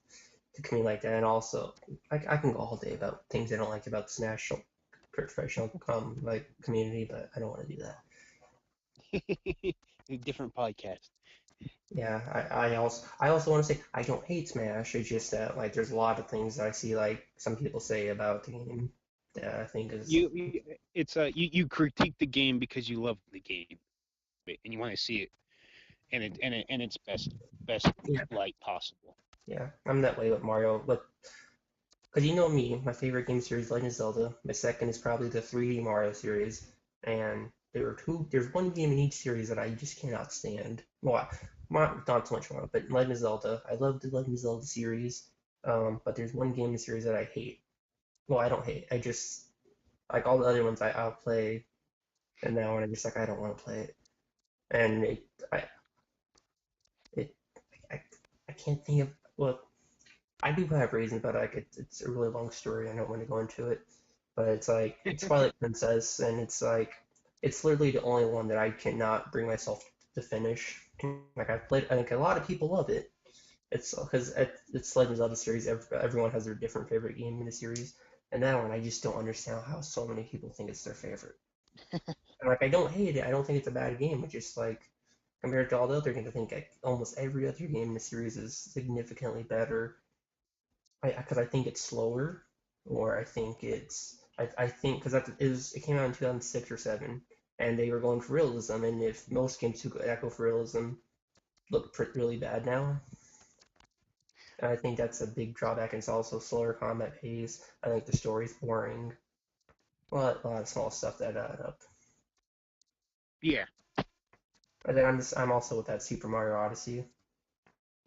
to me like that, and also I can go all day about things I don't like about Smash professional like community, but I don't want to do that. A different podcast. Yeah, I also want to say I don't hate Smash. It's just that like there's a lot of things that I see like some people say about the game that I think is You critique the game because you love the game and you want to see it in its best yeah light possible. yeah I'm that way with Mario, but because you know me, my favorite game series Legend of Zelda. My second is probably the 3D Mario series, and there's one game in each series that I just cannot stand. Well, not so much Mario, but Legend of Zelda. I love the Legend of Zelda series, but there's one game in the series that I hate. Well, I don't hate. I just like all the other ones I'll play, and now I'm just like I don't want to play it, and it I, I can't think of well I do have reasons, but like it's a really long story. I don't want to go into it. But it's like it's Twilight Princess, and it's like it's literally the only one that I cannot bring myself to finish. Like I've played, I think a lot of people love it. It's because it's Legend of Zelda series. Everyone has their different favorite game in the series, and that one I just don't understand how so many people think it's their favorite. And like I don't hate it. I don't think it's a bad game. It's just like compared to all the other games, I think like, almost every other game in the series is significantly better. Because I think it's slower, or I think I think because it came out in 2006 or seven, and they were going for realism. And if most games who echo for realism look really bad now, and I think that's a big drawback. And it's also slower combat pace. I think the story's boring. Well, a lot of small stuff that add up. Yeah. And then I'm also with that Super Mario Odyssey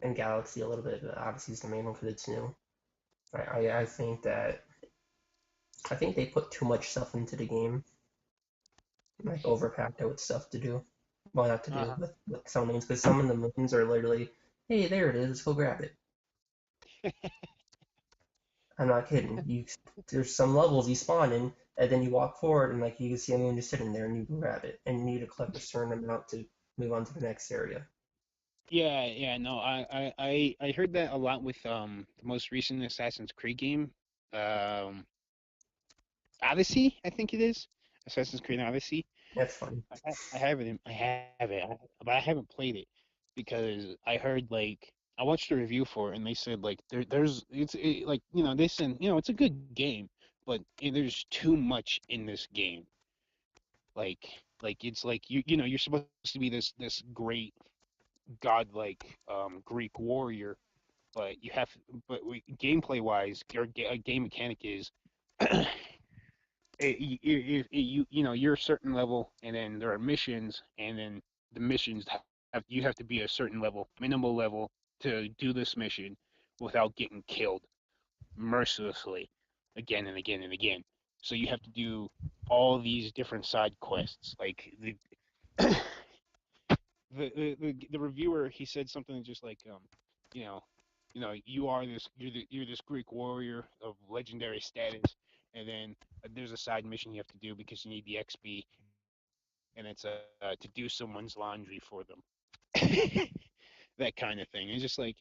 and Galaxy a little bit. But Odyssey's the main one because it's new. I think that I think they put too much stuff into the game, like overpacked it with stuff to do. Well, not to do Uh-huh. with some moons, because some of the moons are literally, hey, there it is, let's go grab it. I'm not kidding. There's some levels you spawn in, and then you walk forward, and like you can see a moon just sitting there, and you can grab it, and you need to collect a certain amount to move on to the next area. Yeah, yeah, no, I heard that a lot with the most recent Assassin's Creed game, um Odyssey, I think it is. Assassin's Creed Odyssey. That's fun. I have it. I have it, but I haven't played it because I heard like I watched a review for it and they said like like they said it's a good game, but there's too much in this game. It's like you're supposed to be this great godlike Greek warrior, but gameplay wise, your game mechanic is you're a certain level, and then there are missions, and then the missions you have to be a certain level, minimal level, to do this mission without getting killed mercilessly again and again and again. So you have to do all these different side quests. Like the reviewer, he said something just like you know you're this Greek warrior of legendary status, and then there's a side mission you have to do because you need the XP, and it's to do someone's laundry for them. That kind of thing. It's just like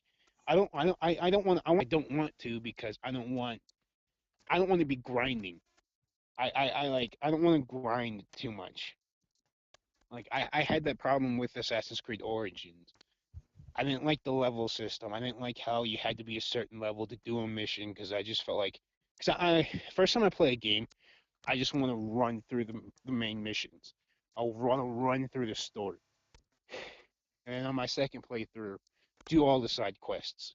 I don't want I don't want to because I don't want to be grinding. I don't want to grind too much. Like I had that problem with Assassin's Creed Origins. I didn't like the level system. I didn't like how you had to be a certain level to do a mission because I just felt like because I first time I play a game, I just want to run through the main missions. I'll run through the story, and then on my second playthrough, do all the side quests.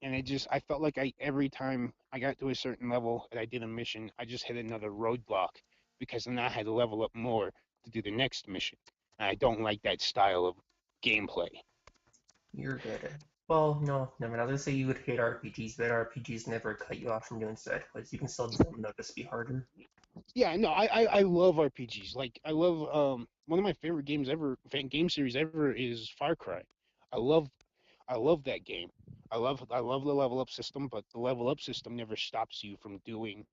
And I felt like every time I got to a certain level and I did a mission, I just hit another roadblock because then I had to level up more to do the next mission. And I don't like that style of gameplay. You're good. Well, no, never mind. I was gonna say you would hate RPGs, but RPGs never cut you off from doing side quests. You can still do them, they'll just be harder. Yeah, no, I love RPGs. Like I love one of my favorite games ever, game series ever is Far Cry. I love I love that game. I love the level up system, but the level up system never stops you from doing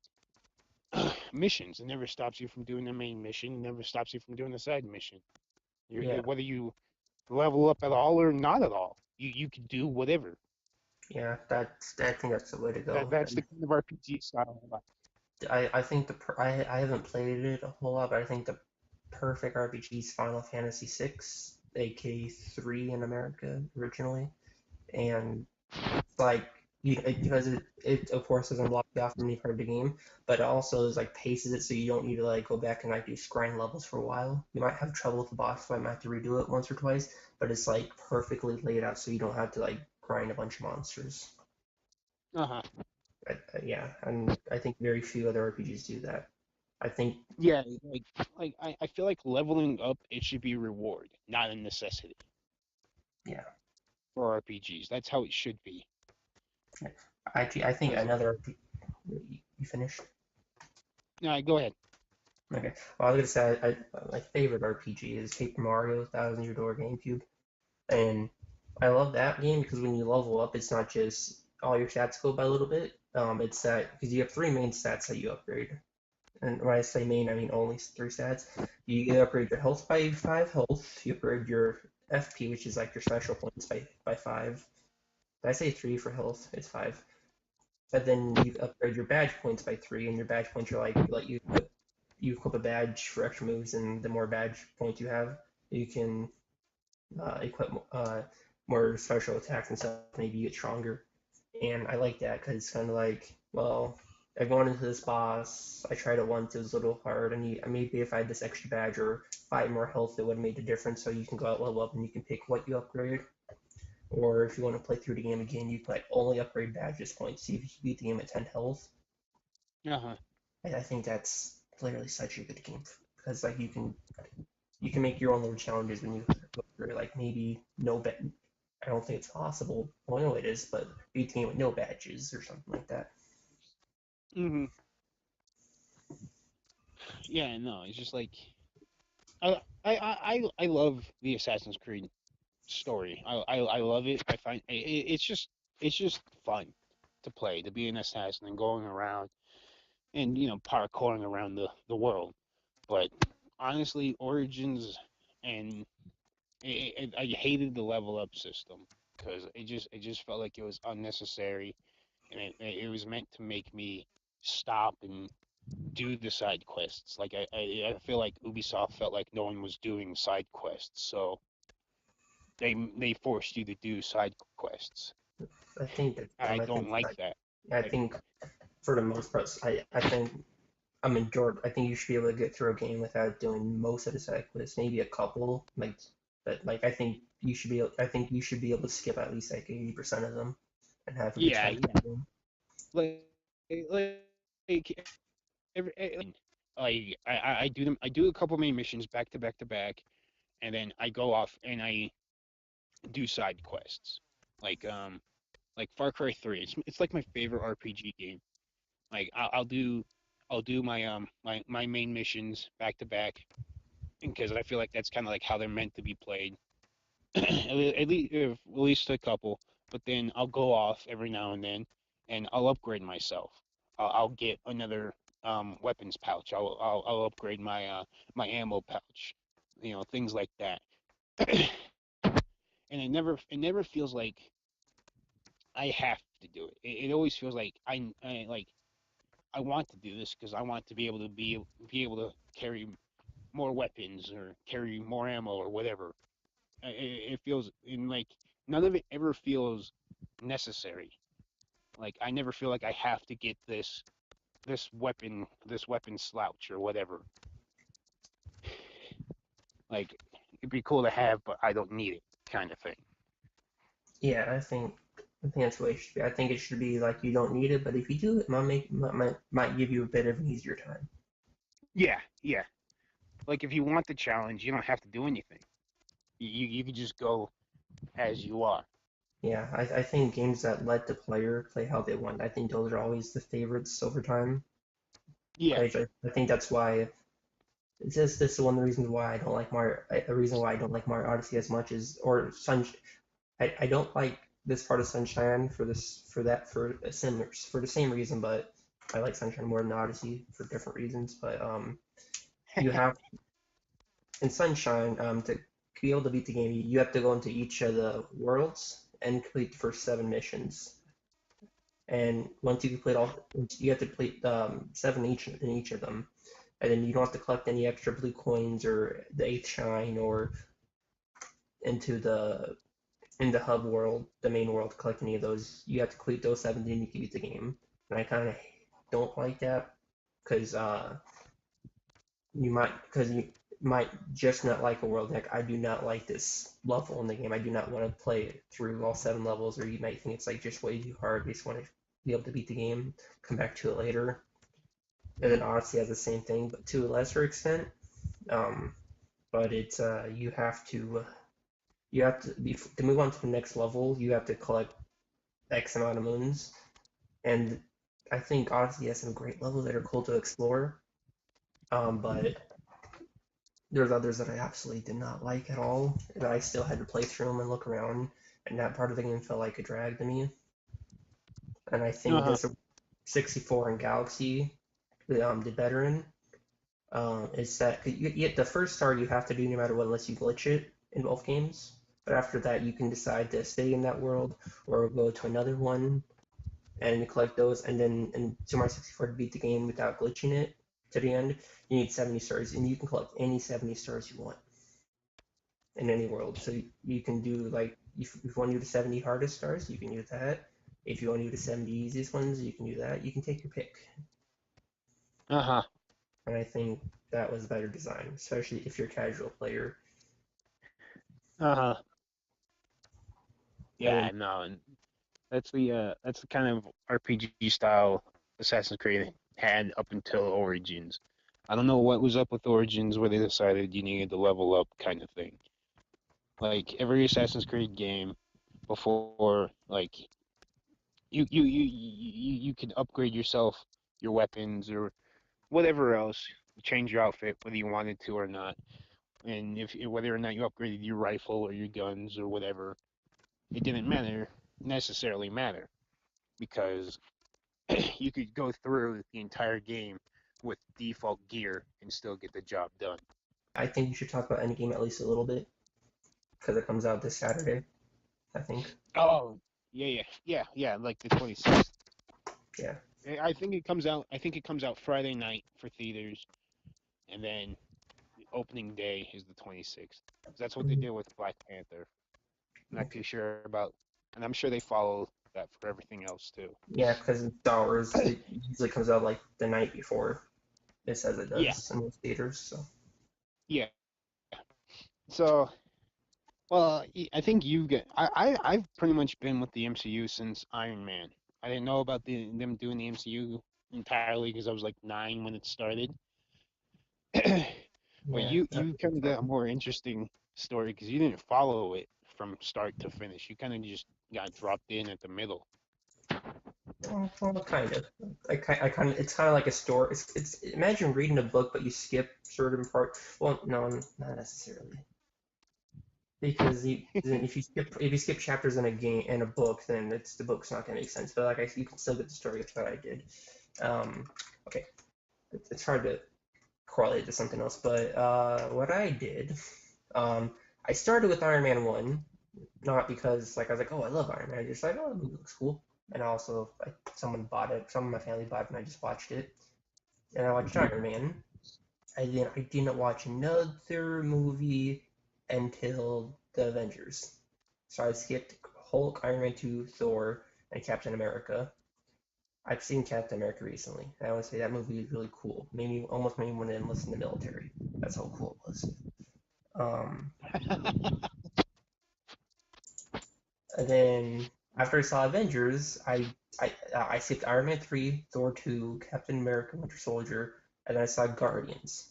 missions. It never stops you from doing the main mission. It never stops you from doing the side mission. Yeah, Whether you level up at all or not at all, you can do whatever. yeah, I think that's the way to go. That's the kind of RPG style I like. I think I haven't played it a whole lot, but I think the perfect RPG is Final Fantasy VI, aka 3 in America originally, and like because it of course doesn't block you off from any part of the game, but it also is like paces it so you don't need to like go back and like do grind levels for a while. You might have trouble with the boss fight, might have to redo it once or twice, but it's like perfectly laid out so you don't have to like grind a bunch of monsters. Uh-huh. Yeah, and I think very few other RPGs do that. I think Yeah, I feel like leveling up it should be a reward, not a necessity yeah. for RPGs. That's how it should be. Actually, I think Because another. You finished? no, go ahead. Okay. Well, I was gonna say my favorite RPG is Paper Mario Thousand Year Door GameCube, and I love that game because when you level up, it's not just all your stats go by a little bit. It's that because you have three main stats that you upgrade, and when I say main, I mean only three stats. You upgrade your health by 5 health. You upgrade your FP, which is like your special points, by 5. Did I say 3 for health? It's 5. But then you upgrade your badge points by 3, and your badge points are like let you you equip a badge for extra moves, and the more badge points you have, you can equip more special attacks and stuff. Maybe you get stronger. And I like that because it's kind of like, well, I gone into this boss. I tried it once. It was a little hard. And maybe if I had this extra badge or 5 more health, it would have made a difference. So you can go out level up and you can pick what you upgrade. Or if you want to play through the game again, you can like only upgrade badges points. See if you beat the game at 10 health. Uh-huh. I think that's literally such a good game because like you can make your own little challenges when you go through. Like maybe no bet. I don't think it's possible. Well, I know it is, but beat the game with no badges or something like that. Hmm. Yeah, no, it's just like I love the Assassin's Creed story. I love it. I find it's just fun to play, to be an assassin and going around and parkouring around the world. But honestly, Origins and I hated the level up system because it just felt like it was unnecessary, and it was meant to make me stop and do the side quests. Like I feel like Ubisoft felt like no one was doing side quests, so they forced you to do side quests. I think that's And I dumb. I don't think like that. I Like, think for the most part, I think I'm in George. I think you should be able to get through a game without doing most of the side quests. Maybe a couple, like, but like I think you should be. I think you should be able to skip at least like 80% of them and have a good yeah, time yeah. through the game. Like I do them. I do a couple main missions back to back to back, and then I go off and I do side quests. Like like Far Cry 3. It's like my favorite RPG game. Like I'll do my main missions back to back because I feel like that's kind of like how they're meant to be played. At least a couple, but then I'll go off every now and then, and I'll upgrade myself. I'll get another weapons pouch. I'll upgrade my ammo pouch, things like that. And it never feels like I have to do it. It always feels like I want to do this because I want to be able to carry more weapons or carry more ammo or whatever. It feels in like none of it ever feels necessary. Like I never feel like I have to get this weapon slouch or whatever. Like it'd be cool to have, but I don't need it, kind of thing. Yeah, I think that's what it should be. I think it should be like you don't need it, but if you do, it might give you a bit of an easier time. Yeah, yeah. Like if you want the challenge, you don't have to do anything. You can just go as you are. Yeah, I think games that let the player play how they want. I think those are always the favorites over time. Yeah. I think that's why it's just this is one of the reasons why I don't like Mario. A reason why I don't like Mario Odyssey as much is or Sun. I don't like this part of Sunshine for a similar for the same reason, but I like Sunshine more than Odyssey for different reasons. But you have in Sunshine to be able to beat the game, you have to go into each of the worlds and complete the first 7 missions. And once you complete all, you have to complete 7 each in each of them, and then you don't have to collect any extra blue coins or the eighth shine or into the hub world, the main world, collect any of those. You have to complete those 7, then you can beat the game. And I kind of don't like that because you might just not like a world. Like I do not like this level in the game. I do not want to play through all 7 levels, or you might think it's like just way too hard. You just want to be able to beat the game, come back to it later. And then Odyssey has the same thing, but to a lesser extent. Um, but it's to move on to the next level. You have to collect X amount of moons, and I think Odyssey has some great levels that are cool to explore. But there's others that I absolutely did not like at all, that I still had to play through them and look around, and that part of the game felt like a drag to me. And I think Uh-huh. this 64 and Galaxy did better in is that the first star you have to do no matter what unless you glitch it in both games. But after that, you can decide to stay in that world or go to another one and collect those, and then in Super Mario 64 to beat the game without glitching it. to the end, you need 70 stars, and you can collect any 70 stars you want in any world. So you can do like if you want to do the 70 hardest stars, you can do that. If you want to do the 70 easiest ones, you can do that. You can take your pick. Uh-huh. And I think that was better design, especially if you're a casual player. Uh-huh. And Yeah, no, and that's the kind of RPG style Assassin's Creed had up until Origins. I don't know what was up with Origins where they decided you needed to level up kind of thing. Like every Assassin's Creed game before, like you could upgrade yourself, your weapons or whatever else, change your outfit whether you wanted to or not. And if whether or not you upgraded your rifle or your guns or whatever, it didn't necessarily matter because you could go through the entire game with default gear and still get the job done. I think you should talk about Endgame at least a little bit because it comes out this Saturday, I think. Oh, yeah, like the 26th. Yeah. I think it comes out. I think it comes out Friday night for theaters, and then the opening day is the 26th. That's what they Mhm. did with Black Panther. I'm not too Okay. sure about, and I'm sure they follow that for everything else too. Yeah, because in Star Wars, it usually comes out like the night before it says it Yeah, does in most theaters. So yeah. So, well, I think you get. I've pretty much been with the MCU since Iron Man. I didn't know about them doing the MCU entirely because I was like 9 when it started. But yeah, you kind of got a more interesting story because you didn't follow it from start to finish. You kind of just got dropped in at the middle. well, kind of. I kind of. It's kind of like a story. It's imagine reading a book, but you skip certain part. Well, no, not necessarily. Because if you skip chapters in a game in a book, then the book's not gonna make sense. But like you can still get the story. That's what I did. Um, okay, it's hard to correlate to something else, but what I did, um, I started with Iron Man 1, not because like I was like, oh, I love Iron Man. I just like, oh, the movie looks cool. And also, like, someone bought it, some of my family bought it, and I just watched it. And I watched Iron Man. I didn't watch another movie until the Avengers. So I skipped Hulk, Iron Man 2, Thor, and Captain America. I've seen Captain America recently, and I would say that movie is really cool. Almost made me want to enlist in the military. That's how cool it was. Um, and then after I saw Avengers, I skipped Iron Man 3, Thor 2, Captain America, Winter Soldier, and then I saw Guardians.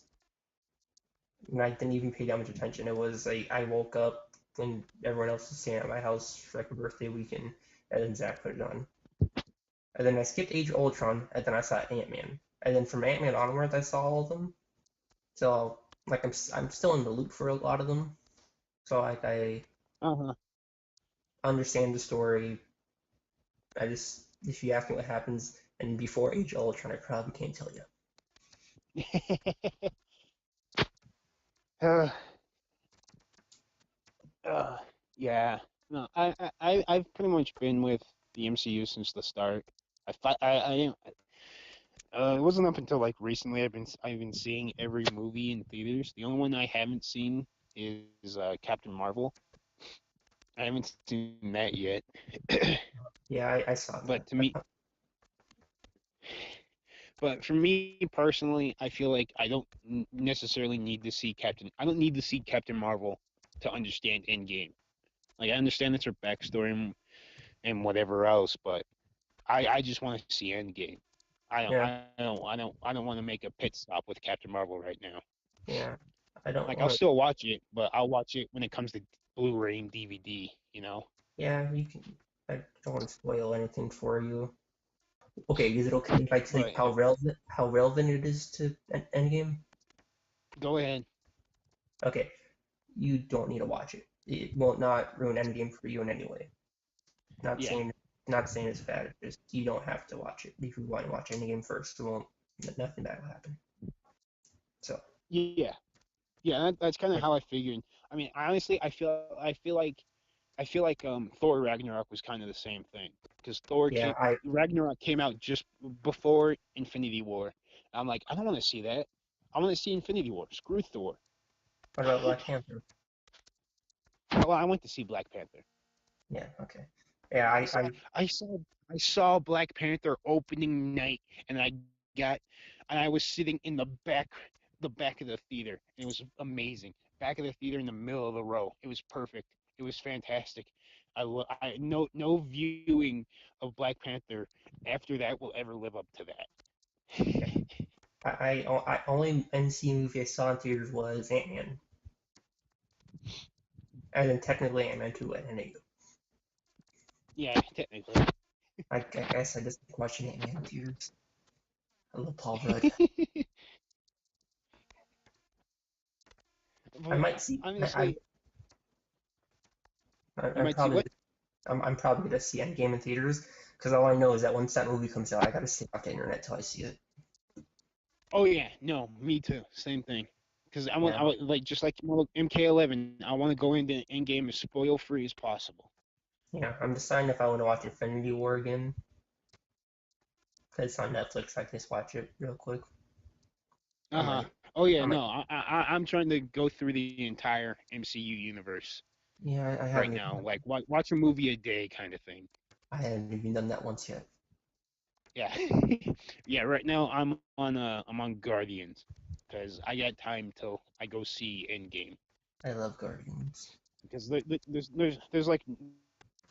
And I didn't even pay that much attention. It was like I woke up and everyone else was staying at my house for like a birthday weekend, and then Zach put it on. And then I skipped Age of Ultron, and then I saw Ant Man. And then from Ant Man onwards, I saw all of them. So like I'm still in the loop for a lot of them. So like I Uh-huh. understand the story. I just if you ask me what happens and before Age of Ultron, I probably can't tell you. uh, uh, yeah. No, I've pretty much been with the MCU since the start. It wasn't up until like recently I've been seeing every movie in theaters. The only one I haven't seen is Captain Marvel. I haven't seen that yet. Yeah, I saw But that. to me, but for me personally, I feel like I don't necessarily need to see Captain. I don't need to see Captain Marvel to understand Endgame. Like I understand that's her backstory and whatever else, but I just want to see Endgame. Yeah, I don't want to make a pit stop with Captain Marvel right now. yeah. I don't Like I'll want. still watch it, but I'll watch it when it comes to Blu-ray and DVD. You know. Yeah, you can. I don't want to spoil anything for you. Okay, is it okay if I tell you But how relevant it is to Endgame? go ahead. Okay, you don't need to watch it. It will not ruin Endgame for you in any way. Not Yeah, saying not saying it's bad. Just you don't have to watch it. If you want to watch Endgame first, it won't nothing bad will happen. So yeah, yeah. That's kind of like how I figured. I mean, honestly, I feel like Thor Ragnarok was kind of the same thing because yeah, I Ragnarok came out just before Infinity War, I'm like, I don't want to see that. I want to see Infinity War. Screw Thor. What about Black Panther? Well, I went to see Black Panther. Yeah, okay. Yeah, I saw I saw I saw Black Panther opening night, and got and I was sitting in the back of the theater. It was amazing. Back of the theater in the middle of the row. It was perfect. It was fantastic. I no viewing of Black Panther after that will ever live up to yeah. that. I only NC movie I saw in theaters was Ant-Man, and then technically Ant-Man 2 at NAU. Yeah, technically. I guess I just like watching Ant-Man in theaters. I love Paul Rudd. I But might see. honestly, you I'm might see probably what? I'm probably gonna see Endgame in theaters because all I know is that once that movie comes out, I gotta stay off the internet till I see it. Oh yeah, no, me too. Same thing. Because Yeah, I want like just like MK11, I want to go into Endgame as spoil free as possible. yeah. I'm deciding if I want to watch Infinity War again because it's on Netflix. I can just watch it real quick. I Uh-huh. might. Oh I yeah, might. no, I'm trying to go through the entire MCU universe Yeah, right now, like watch a movie a day kind of thing. I haven't even done that once yet. Yeah, yeah. Right now I'm on Guardians because I got time till I go see Endgame I love Guardians. because there's like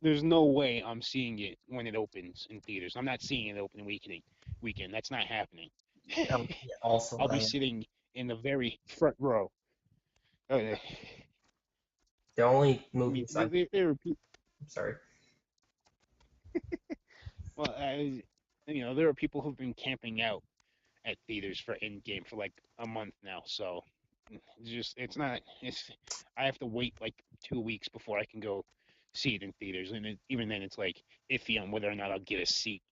there's no way I'm seeing it when it opens in theaters. I'm not seeing it opening weekend. That's not happening. Yeah, also, I'll be sitting in the very front row. I the only mean, movies there are people. I'm sorry. Well, there are people who've been camping out at theaters for Endgame for like a month now. So it's not. It's I have to wait like 2 weeks before I can go see it in theaters, and even then, it's like iffy on whether or not I'll get a seat.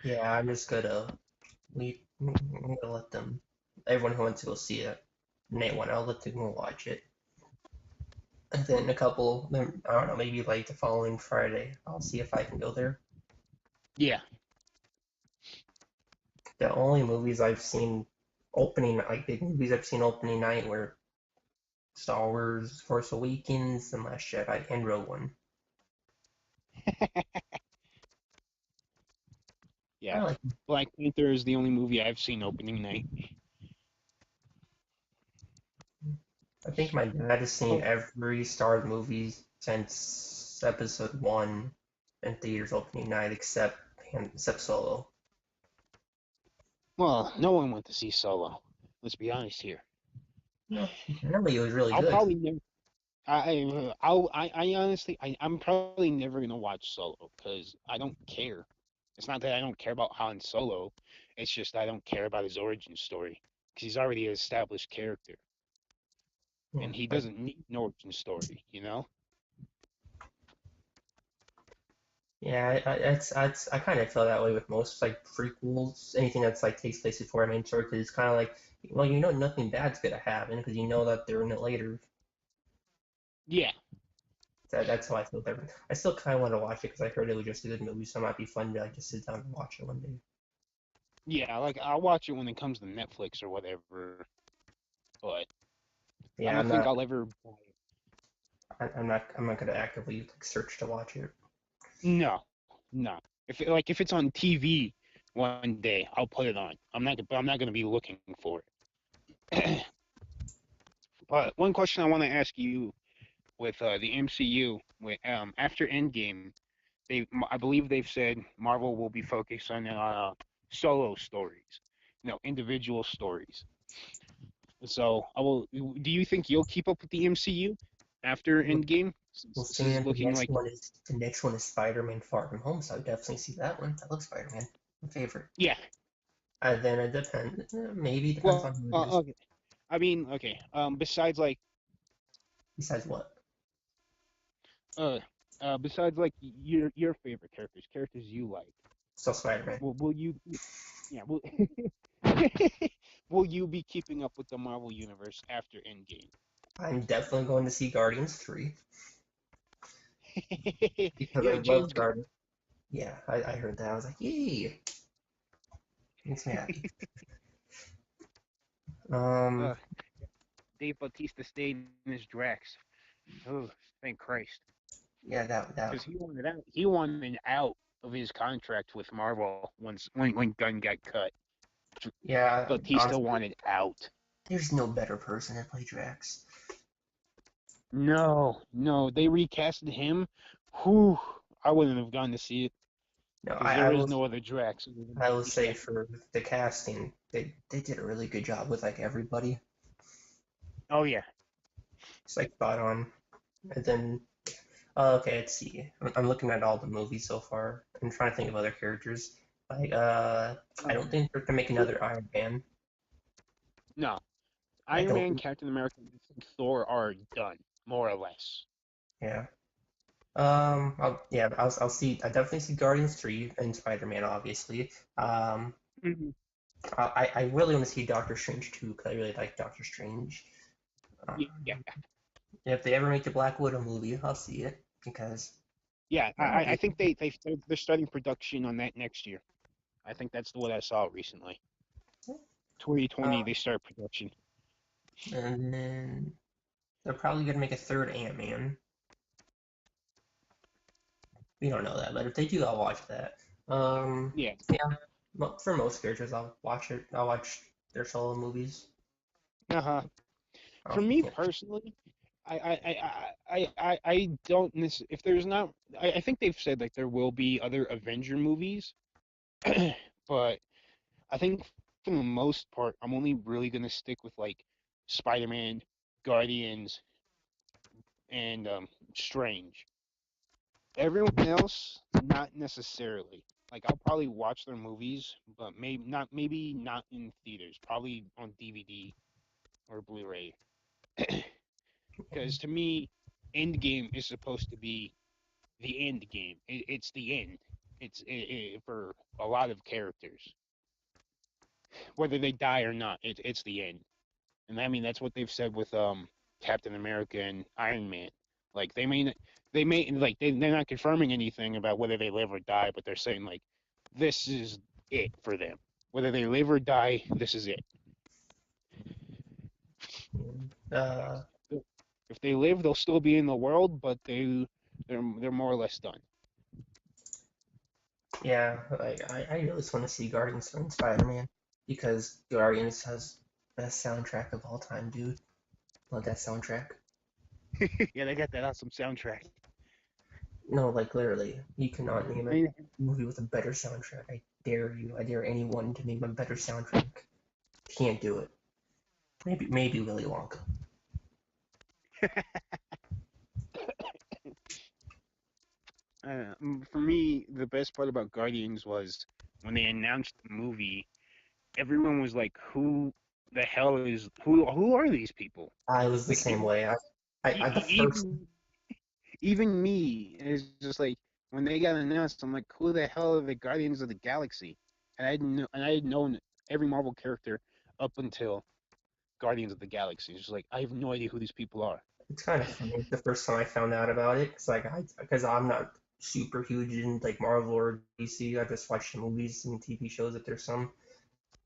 Yeah, I'm just gonna I'm gonna let them. Everyone who wants to go see it, Nate one, I'll let them go watch it. And then then I don't know, maybe like the following Friday, I'll see if I can go there. Yeah. The only movies I've seen like big movies I've seen opening night were Star Wars, Force Awakens, and Last Jedi, and Rogue One. I Yeah. like. Black Panther is the only movie I've seen opening night. I think my dad has seen Oh, every Star Wars movie since Episode One in theaters opening night, except Solo. well, no one went to see Solo. Let's be honest here. No, apparently it was really I'll good. probably never. I honestly, I'm probably never gonna watch Solo because I don't care. It's not that I don't care about Han Solo. It's just I don't care about his origin story because he's already an established character Yeah, and he doesn't need an origin story, you know? yeah. I kind of feel that way with most like prequels, anything that's like takes place before a main story, because it's kind of like, well, you know, nothing bad's gonna happen because you know that they're in it later. Yeah, That's how I feel with everything. I still kind of want to watch it because I heard it was just a good movie, so it might be fun to like just sit down and watch it one day. yeah. Like I'll watch it when it comes to Netflix or whatever, but I Yeah, don't think I'll ever buy it. I'm not gonna actively like search to watch it. No, no. If it's on TV one day, I'll put it on. I'm not gonna be looking for it. But one question I want to ask you with the MCU, after Endgame, I believe they've said Marvel will be focused on solo stories, individual stories. So I will. Do you think you'll keep up with the MCU after We'll, Endgame? we'll Since this see, is man. looking like The next one is Spider-Man: Far From Home, so I would definitely see that one. I love Spider-Man. My favorite. yeah. And then it depends. Maybe depends on Well, who it is. okay. I mean, okay. Besides like Besides what? uh, besides like your favorite characters you like, Still Spider-Man. will you? Yeah. Will will you be keeping up with the Marvel universe after Endgame? I'm definitely going to see Guardians 3 because I Yeah, love James Gunn. Guardians. Yeah, I heard that. I was like, yay! Makes me happy. Um, Uh, Dave Bautista stayed in his Drax. Oh, thank Christ. yeah, that Because he wanted out. He wanted out of his contract with Marvel once when Gunn got cut. yeah. Bautista Honestly, wanted out. there's no better person to play Drax. No, no, they recasted him. Whew, I wouldn't have gone to see it No, because there is no other Drax other than I will say Bautista. for the casting, they did a really good job with like everybody. Oh yeah. It's like spot on. And then, okay, let's see. I'm looking at all the movies so far. I'm trying to think of other characters. Like, I don't think they're gonna make another Iron Man. No, I Iron don't Man, think, Captain America, and Thor are done, more or less. yeah. I'll see. I definitely see Guardians 3 and Spider-Man, obviously. Um, Mhm. I really want to see Doctor Strange too, because I really like Doctor Strange. Yeah, Um, if they ever make the Black Widow movie, I'll see it because yeah. oh, I think they're starting production on that next year. I think that's what I saw recently. uh, 2020, they start production. and then they're probably gonna make a third Ant-Man. We don't know that, but if they do, I'll watch that. Yeah. Yeah, for most characters, I'll watch it. I'll watch their solo movies. Uh-huh. For Oh, me yeah. personally, I don't if there's not I think they've said like there will be other Avenger movies, but I think for the most part I'm only really gonna stick with like Spider-Man, Guardians, and Strange. Everyone else, not necessarily. Like I'll probably watch their movies, but maybe not in theaters, probably on DVD or Blu-ray. Because to me, Endgame is supposed to be the end game. It's the end. For a lot of characters, whether they die or not. It's the end. And I mean that's what they've said with Captain America and Iron Man. Like they may like they're not confirming anything about whether they live or die, but they're saying like this is it for them. Whether they live or die, this is it. Uh, If they live, they'll still be in the world, but they're more or less done. yeah, like I really just want to see Guardians and Spider-Man because Guardians has best soundtrack of all time, dude. Love that soundtrack. Yeah, they got that awesome soundtrack. No, like literally, you cannot name I a mean, movie with a better soundtrack. I dare you. I dare anyone to name a better soundtrack. Can't do it. Maybe Willy Wonka. for me, the best part about Guardians was when they announced the movie. Everyone was like, "Who the hell is Who are these people?" I was the Like same way. I the first even me is just like when they got announced, I'm like, "Who the hell are the Guardians of the Galaxy?" And I had known every Marvel character up until Guardians of the Galaxy. It's just like I have no idea who these people are. it's kind of funny the first time I found out about it. It's like because I'm not super huge in like Marvel or DC. I just watch the movies and TV shows if there's some.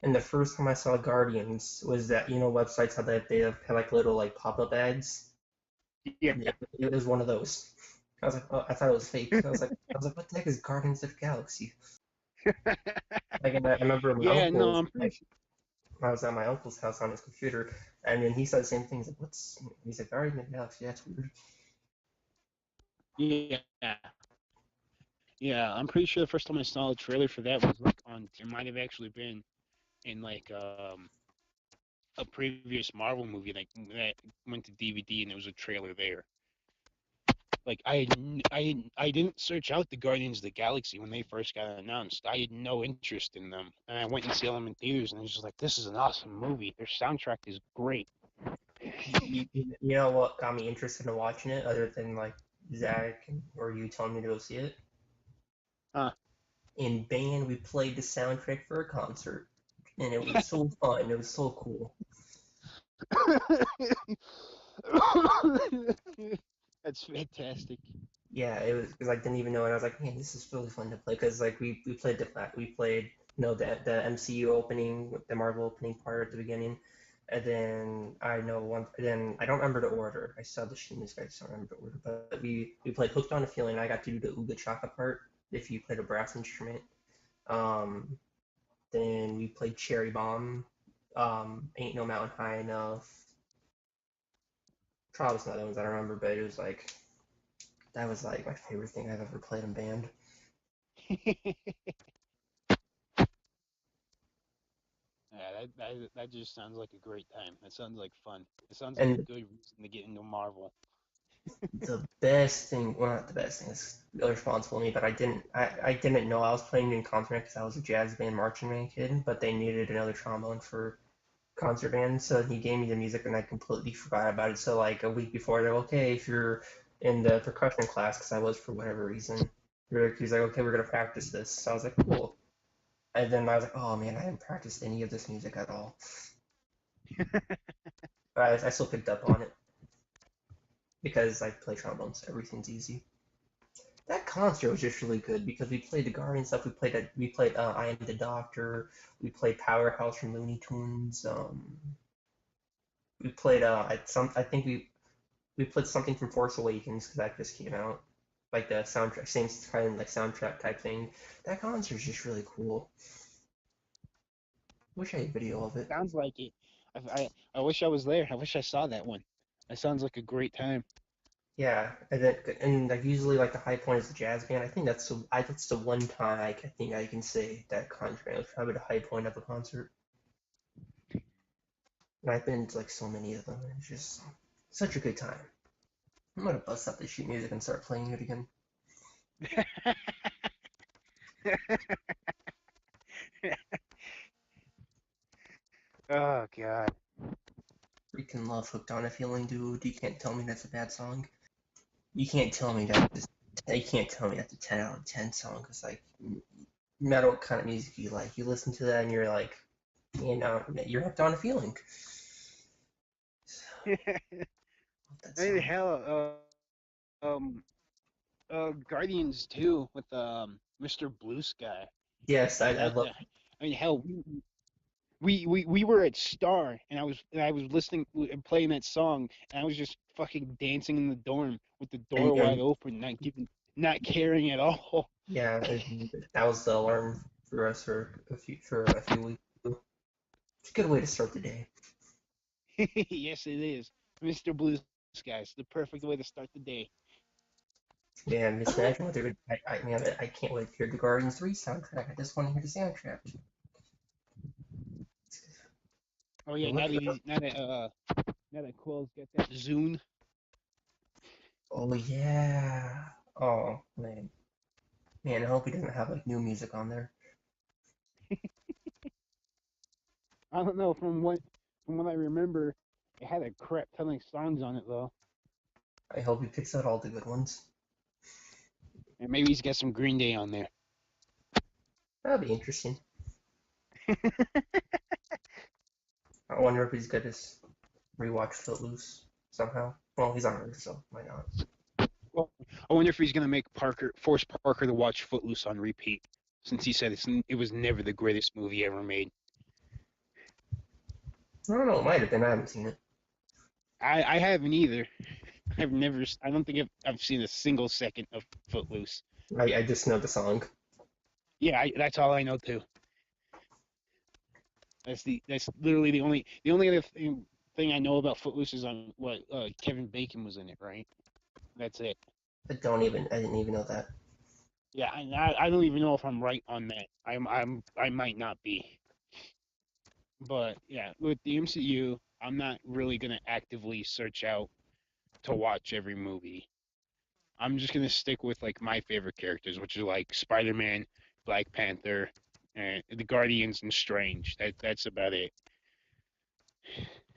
And the first time I saw Guardians was that websites how they have like little like pop-up ads. Yeah, It was one of those. I was like, oh, I thought it was fake. I was like, what the heck is Guardians of the Galaxy? Like, and I remember my yeah. No, uncle, I'm pretty like, I was at my uncle's house on his computer, and then he said the same thing. He's like, what's? He's like, Guardians of the Galaxy. That's weird. Yeah, yeah. I'm pretty sure the first time I saw a trailer for that was like on. It might have actually been in like a previous Marvel movie that went to DVD and there was a trailer there. Like I didn't search out the Guardians of the Galaxy when they first got announced. I had no interest in them, and I went and saw them in theaters, and I was just like, "This is an awesome movie. Their soundtrack is great." You know what got me interested in watching it, other than like Zach or you telling me to go see it? Huh. In band, we played the soundtrack for a concert, and it was so fun. It was so cool. That's fantastic. Yeah, it was because I didn't even know it. I was like, man, this is really fun to play because like we played the MCU opening, the Marvel opening part at the beginning, And then I know one. Then I don't remember the order. I saw the sheet music. I just don't remember the order. But we played "Hooked on a Feeling." I got to do the Ooga Chaka part if you played a brass instrument. Um, then we played "Cherry Bomb." "Ain't No Mountain High Enough." Probably some other ones I don't remember, but it was like that was like my favorite thing I've ever played in band. Yeah, that just sounds like a great time. That sounds like fun. It sounds like a And good reason to get into Marvel. the best thing, well, not the best thing, it's irresponsible of me, but I didn't know I was playing in concert because I was a jazz band marching band kid, but they needed another trombone for concert band, so he gave me the music and I completely forgot about it. So like a week before, they're okay if you're in the percussion class, because I was for whatever reason. He's like, okay, we're gonna practice this. So I was like, cool. And then I was like, oh man, I haven't practiced any of this music at all. But I still picked up on it because I play trombone, so everything's easy. That concert was just really good because we played the Guardian stuff. We played I Am the Doctor. We played Powerhouse from Looney Tunes. We played I think we played something from Force Awakens because that just came out, like the soundtrack, same kind of like soundtrack type thing. That concert is just really cool. Wish I had video of it. Sounds like it. I wish I was there. I wish I saw that one. That sounds like a great time. Yeah, and like usually like the high point is the jazz band. I think that's the one time I think I can say that concert was probably the high point of a concert. And I've been to like so many of them. And it's just such a good time. I'm gonna bust out the sheet music and start playing it again. Oh God. Freaking love Hooked on a Feeling, dude. You can't tell me that's a bad song. You can't tell me that. You can't tell me that's a 10 out of 10 song. Because like, no matter what kind of music you like, you listen to that and you're like, you're hooked on a feeling. Love that I mean, song. hell, Guardians too with Mr. Blue Sky. Yes, I That love. I mean, hell, we were at Star, and I was listening and playing that song, and I was just fucking dancing in the dorm with the door wide And open, not caring at all. yeah, that was the alarm for us for a few weeks. It's a good way to start the day. Yes, it is. Mr. Blue Skies, the perfect way to start the day. Man, just imagine what they're gonna. Man, I can't wait to hear the Guardians 3 soundtrack. I just want to hear the soundtrack. Oh yeah, Look at the. now that Quill's got that Zune. Oh yeah. Oh man. Man, I hope he doesn't have like new music on there. I don't know from what I remember, it had a crap ton of songs on it though, I hope he picks out all the good ones. and maybe he's got some Green Day on there. That'd be interesting. I wonder if he's gonna rewatch Footloose somehow. Well, he's on Earth, so why not? Well, I wonder if he's gonna force Parker to watch Footloose on repeat, since he said it was never the greatest movie ever made. I don't know. It might have been. I haven't seen it. I haven't either. I don't think I've seen a single second of Footloose. I just know the song. Yeah, that's all I know too. That's literally the only other thing I know about Footloose is on what Kevin Bacon was in it, right? That's it. I didn't even know that. Yeah, I don't even know if I'm right on that. I might not be. But yeah, with the MCU, I'm not really gonna actively search out to watch every movie. I'm just gonna stick with like my favorite characters, which are like Spider-Man, Black Panther, and the Guardians and Strange. That's about it.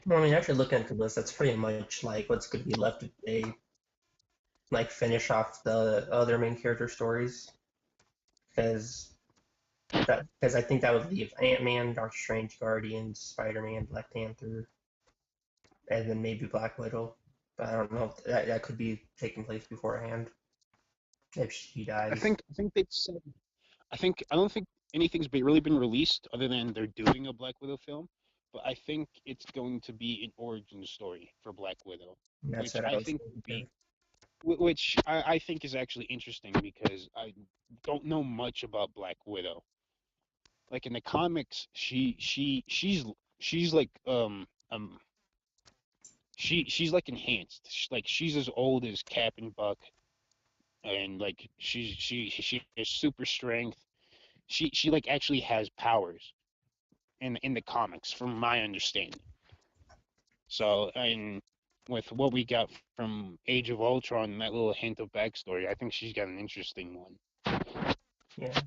Well, I mean, after looking at the list, that's pretty much like what's going to be left if they like finish off the other main character stories, because I think that would leave Ant-Man, Doctor Strange, Guardians, Spider-Man, Black Panther, and then maybe Black Widow. But I don't know if that could be taking place beforehand if she dies. I think they said I don't think anything's really been released other than they're doing a Black Widow film. but I think it's going to be an origin story for Black Widow, And that's which what I I was think thinking would too. be which I think is actually interesting because I don't know much about Black Widow. Like in the comics, she's like she's like enhanced. Like she's as old as Cap and Buck, and like she has super strength. She like actually has powers in the comics, from my understanding. So, and with what we got from Age of Ultron and that little hint of backstory, I think she's got an interesting one. Yeah.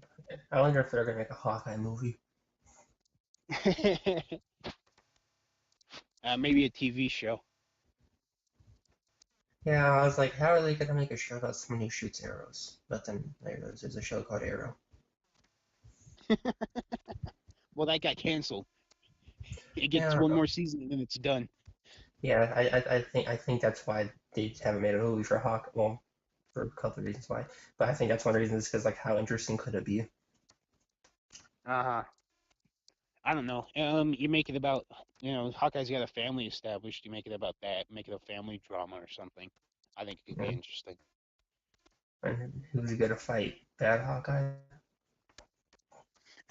I wonder if they're gonna make a Hawkeye movie. Maybe a TV show. Yeah, I was like, how are they gonna make a show about someone who shoots arrows? But then there's a show called Arrow. Well, that got canceled. It gets Yeah, one more season and then it's done. yeah. I think that's why they haven't made a movie for Hawk. Well, for a couple of reasons why, but I think that's one of the reasons because like how interesting could it be? Uh-huh. I don't know. You make it about, Hawkeye's got a family established. You make it about that. Make it a family drama or something. I think it could You be know? interesting. And who's gonna fight? Bad Hawkeye?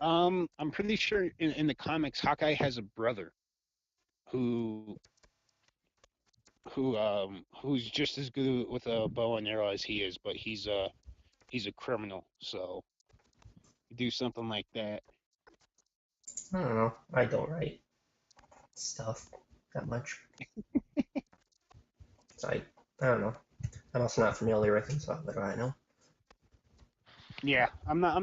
I'm pretty sure in the comics, Hawkeye has a brother who who's just as good with a bow and arrow as he is, but he's a criminal. So do something like that. I don't know. I don't write stuff that much. So I don't know. I'm also not familiar with him, so what do I know? Yeah, I'm not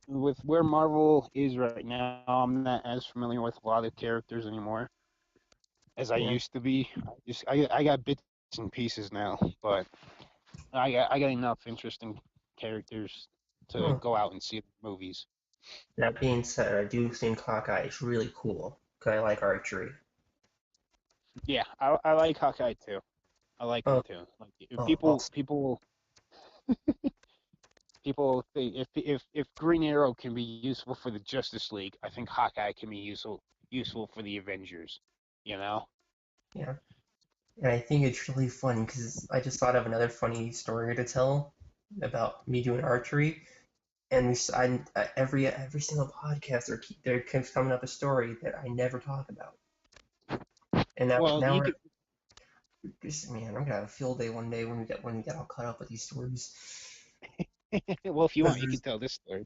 with where Marvel is right now. I'm not as familiar with a lot of characters anymore as I Yeah, used to be. I got bits and pieces now, but I got enough interesting characters to well, go out and see the movies. that being said, I do think Hawkeye is really cool because I like archery. Yeah, I like Hawkeye too. I like him Oh, too. Like if oh, also, people think if Green Arrow can be useful for the Justice League, I think Hawkeye can be useful for the Avengers. You know? yeah. And I think it's really funny because I just thought of another funny story to tell about me doing archery. And every single podcast there keeps coming up a story that I never talk about. And Well, now you we're could. just man, I'm gonna have a field day one day when we get all caught up with these stories. Well, if you want, you Because can tell this story.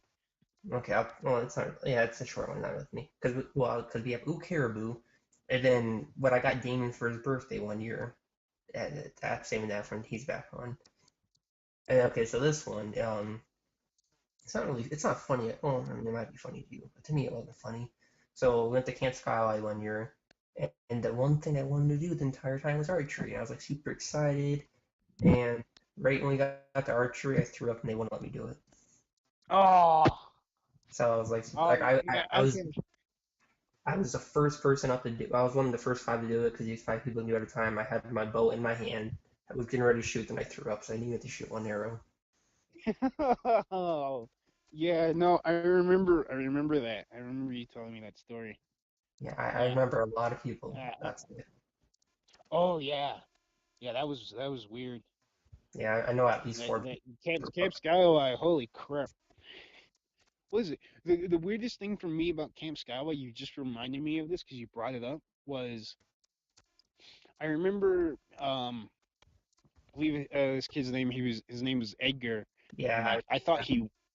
okay, well it's not yeah it's a short one not with me because we have Ooh Caribou, and then what I got Damon for his birthday one year. Saving that when he's back on. And okay, so this one it's not funny. Well, I mean, it might be funny to you, but to me it wasn't funny. So we went to Camp Skyway one year, and the one thing I wanted to do the entire time was archery. I was like super excited, and right when we got to archery, I threw up and they wouldn't let me do it. Oh, So I was oh, like I, yeah. I was Okay. I was the first person up to do. I was one of the first five to do it because these five people knew at a time. I had my bow in my hand. I was getting ready to shoot, then I threw up, so I needed to shoot one arrow. Oh, yeah. No, I remember. I remember that. I remember you telling me that story. Yeah, I Yeah. remember a lot of people. Uh, That's it. oh, yeah. Yeah, that was weird. Yeah, I know at least That, four that people. Camp Skyway. Holy crap! What is it? The weirdest thing for me about Camp Skyway, you just reminded me of this because you brought it up. Was I remember I believe this kid's name. His name was Edgar, and Yeah, like I thought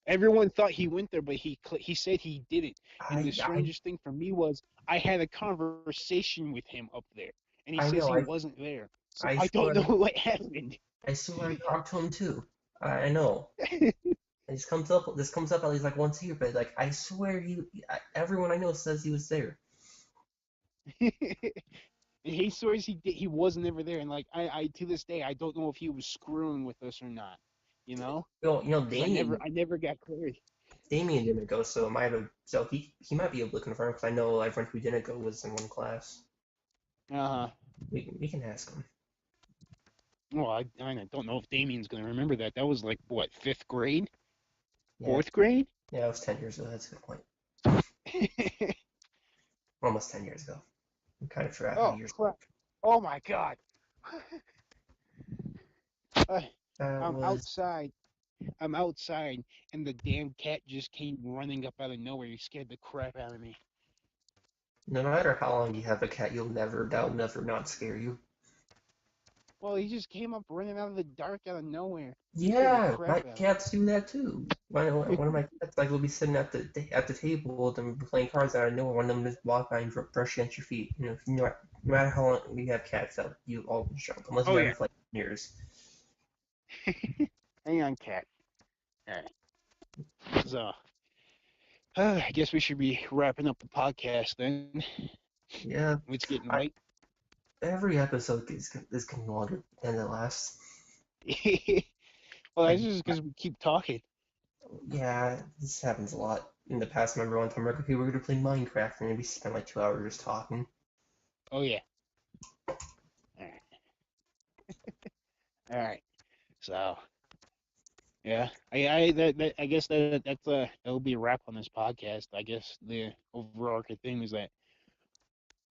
everyone thought he went there, but he said he didn't. And the I strangest thing for me was I had a conversation with him up there, and he I says know. he wasn't there. So I I don't know swear what happened. I swear I talked to him too. I know. And this comes up at least like once a year, but like I swear everyone I know says he was there. He swears he wasn't ever there, and like I to this day I don't know if he was screwing with us or not, you know, because I never got clarity. Damien didn't go, so it might have so he might be able to confirm because I know everyone who didn't go was in one class. Uh-huh. We can ask him. Well, I don't know if Damien's gonna remember that. That was like what, fifth grade, Yeah, fourth grade? yeah, it was 10 years ago. That's a good point. almost 10 years ago. I kind of forgot how Oh years crap! work. Oh my God! Uh, That I'm was outside. I'm outside, and the damn cat just came running up out of nowhere. He scared the crap out of me. no matter how long you have a cat, that'll never not scare you. Well, he just came up running out of the dark out of nowhere. Scared the Yeah, crap my out of cats do that too. One of my cats like will be sitting at the table and playing cards out of nowhere. One of them just walk by and brush against your feet. No matter how long you have cats, that you always jump unless you Oh have yeah. them for like years. Hang on, cat. All right. So, I guess we should be wrapping up the podcast then. Yeah, It's getting I, late. every episode is getting longer than the last. Well, that's Like, just because we keep talking. yeah, this happens a lot. In the past, I remember one time we're like, okay, we're gonna play Minecraft, and we spent like 2 hours just talking. Oh yeah. All right. All right. So, yeah, I guess that'll be a wrap on this podcast. I guess the overarching thing is that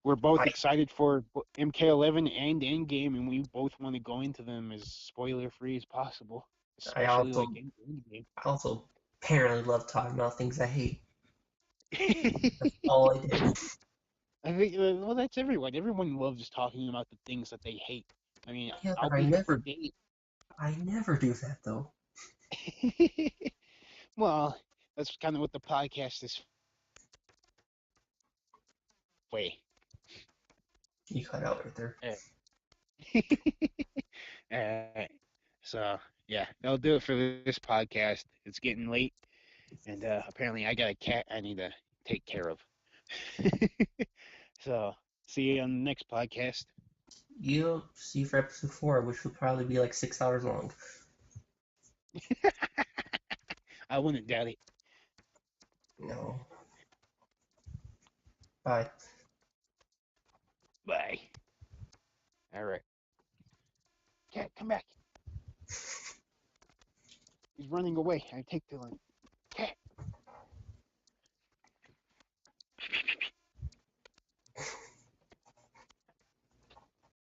we're both I excited for MK11 and Endgame, and we both want to go into them as spoiler free as possible, I especially like also Endgame. I also apparently love talking about things I hate. That's all I did. I think well, that's everyone. Everyone loves talking about the things that they hate. I mean, Yeah, I'll but be up to date. I never do that though. Well, that's kind of what the podcast is for. You cut out right there. Alright. So yeah, that'll do it for this podcast. It's getting late, and apparently I got a cat I need to take care of. So see you on the next podcast. You'll see for episode 4, which will probably be like 6 hours long. I wouldn't doubt it. No. Bye. Bye. All right, cat, come back. He's running away. I take too long.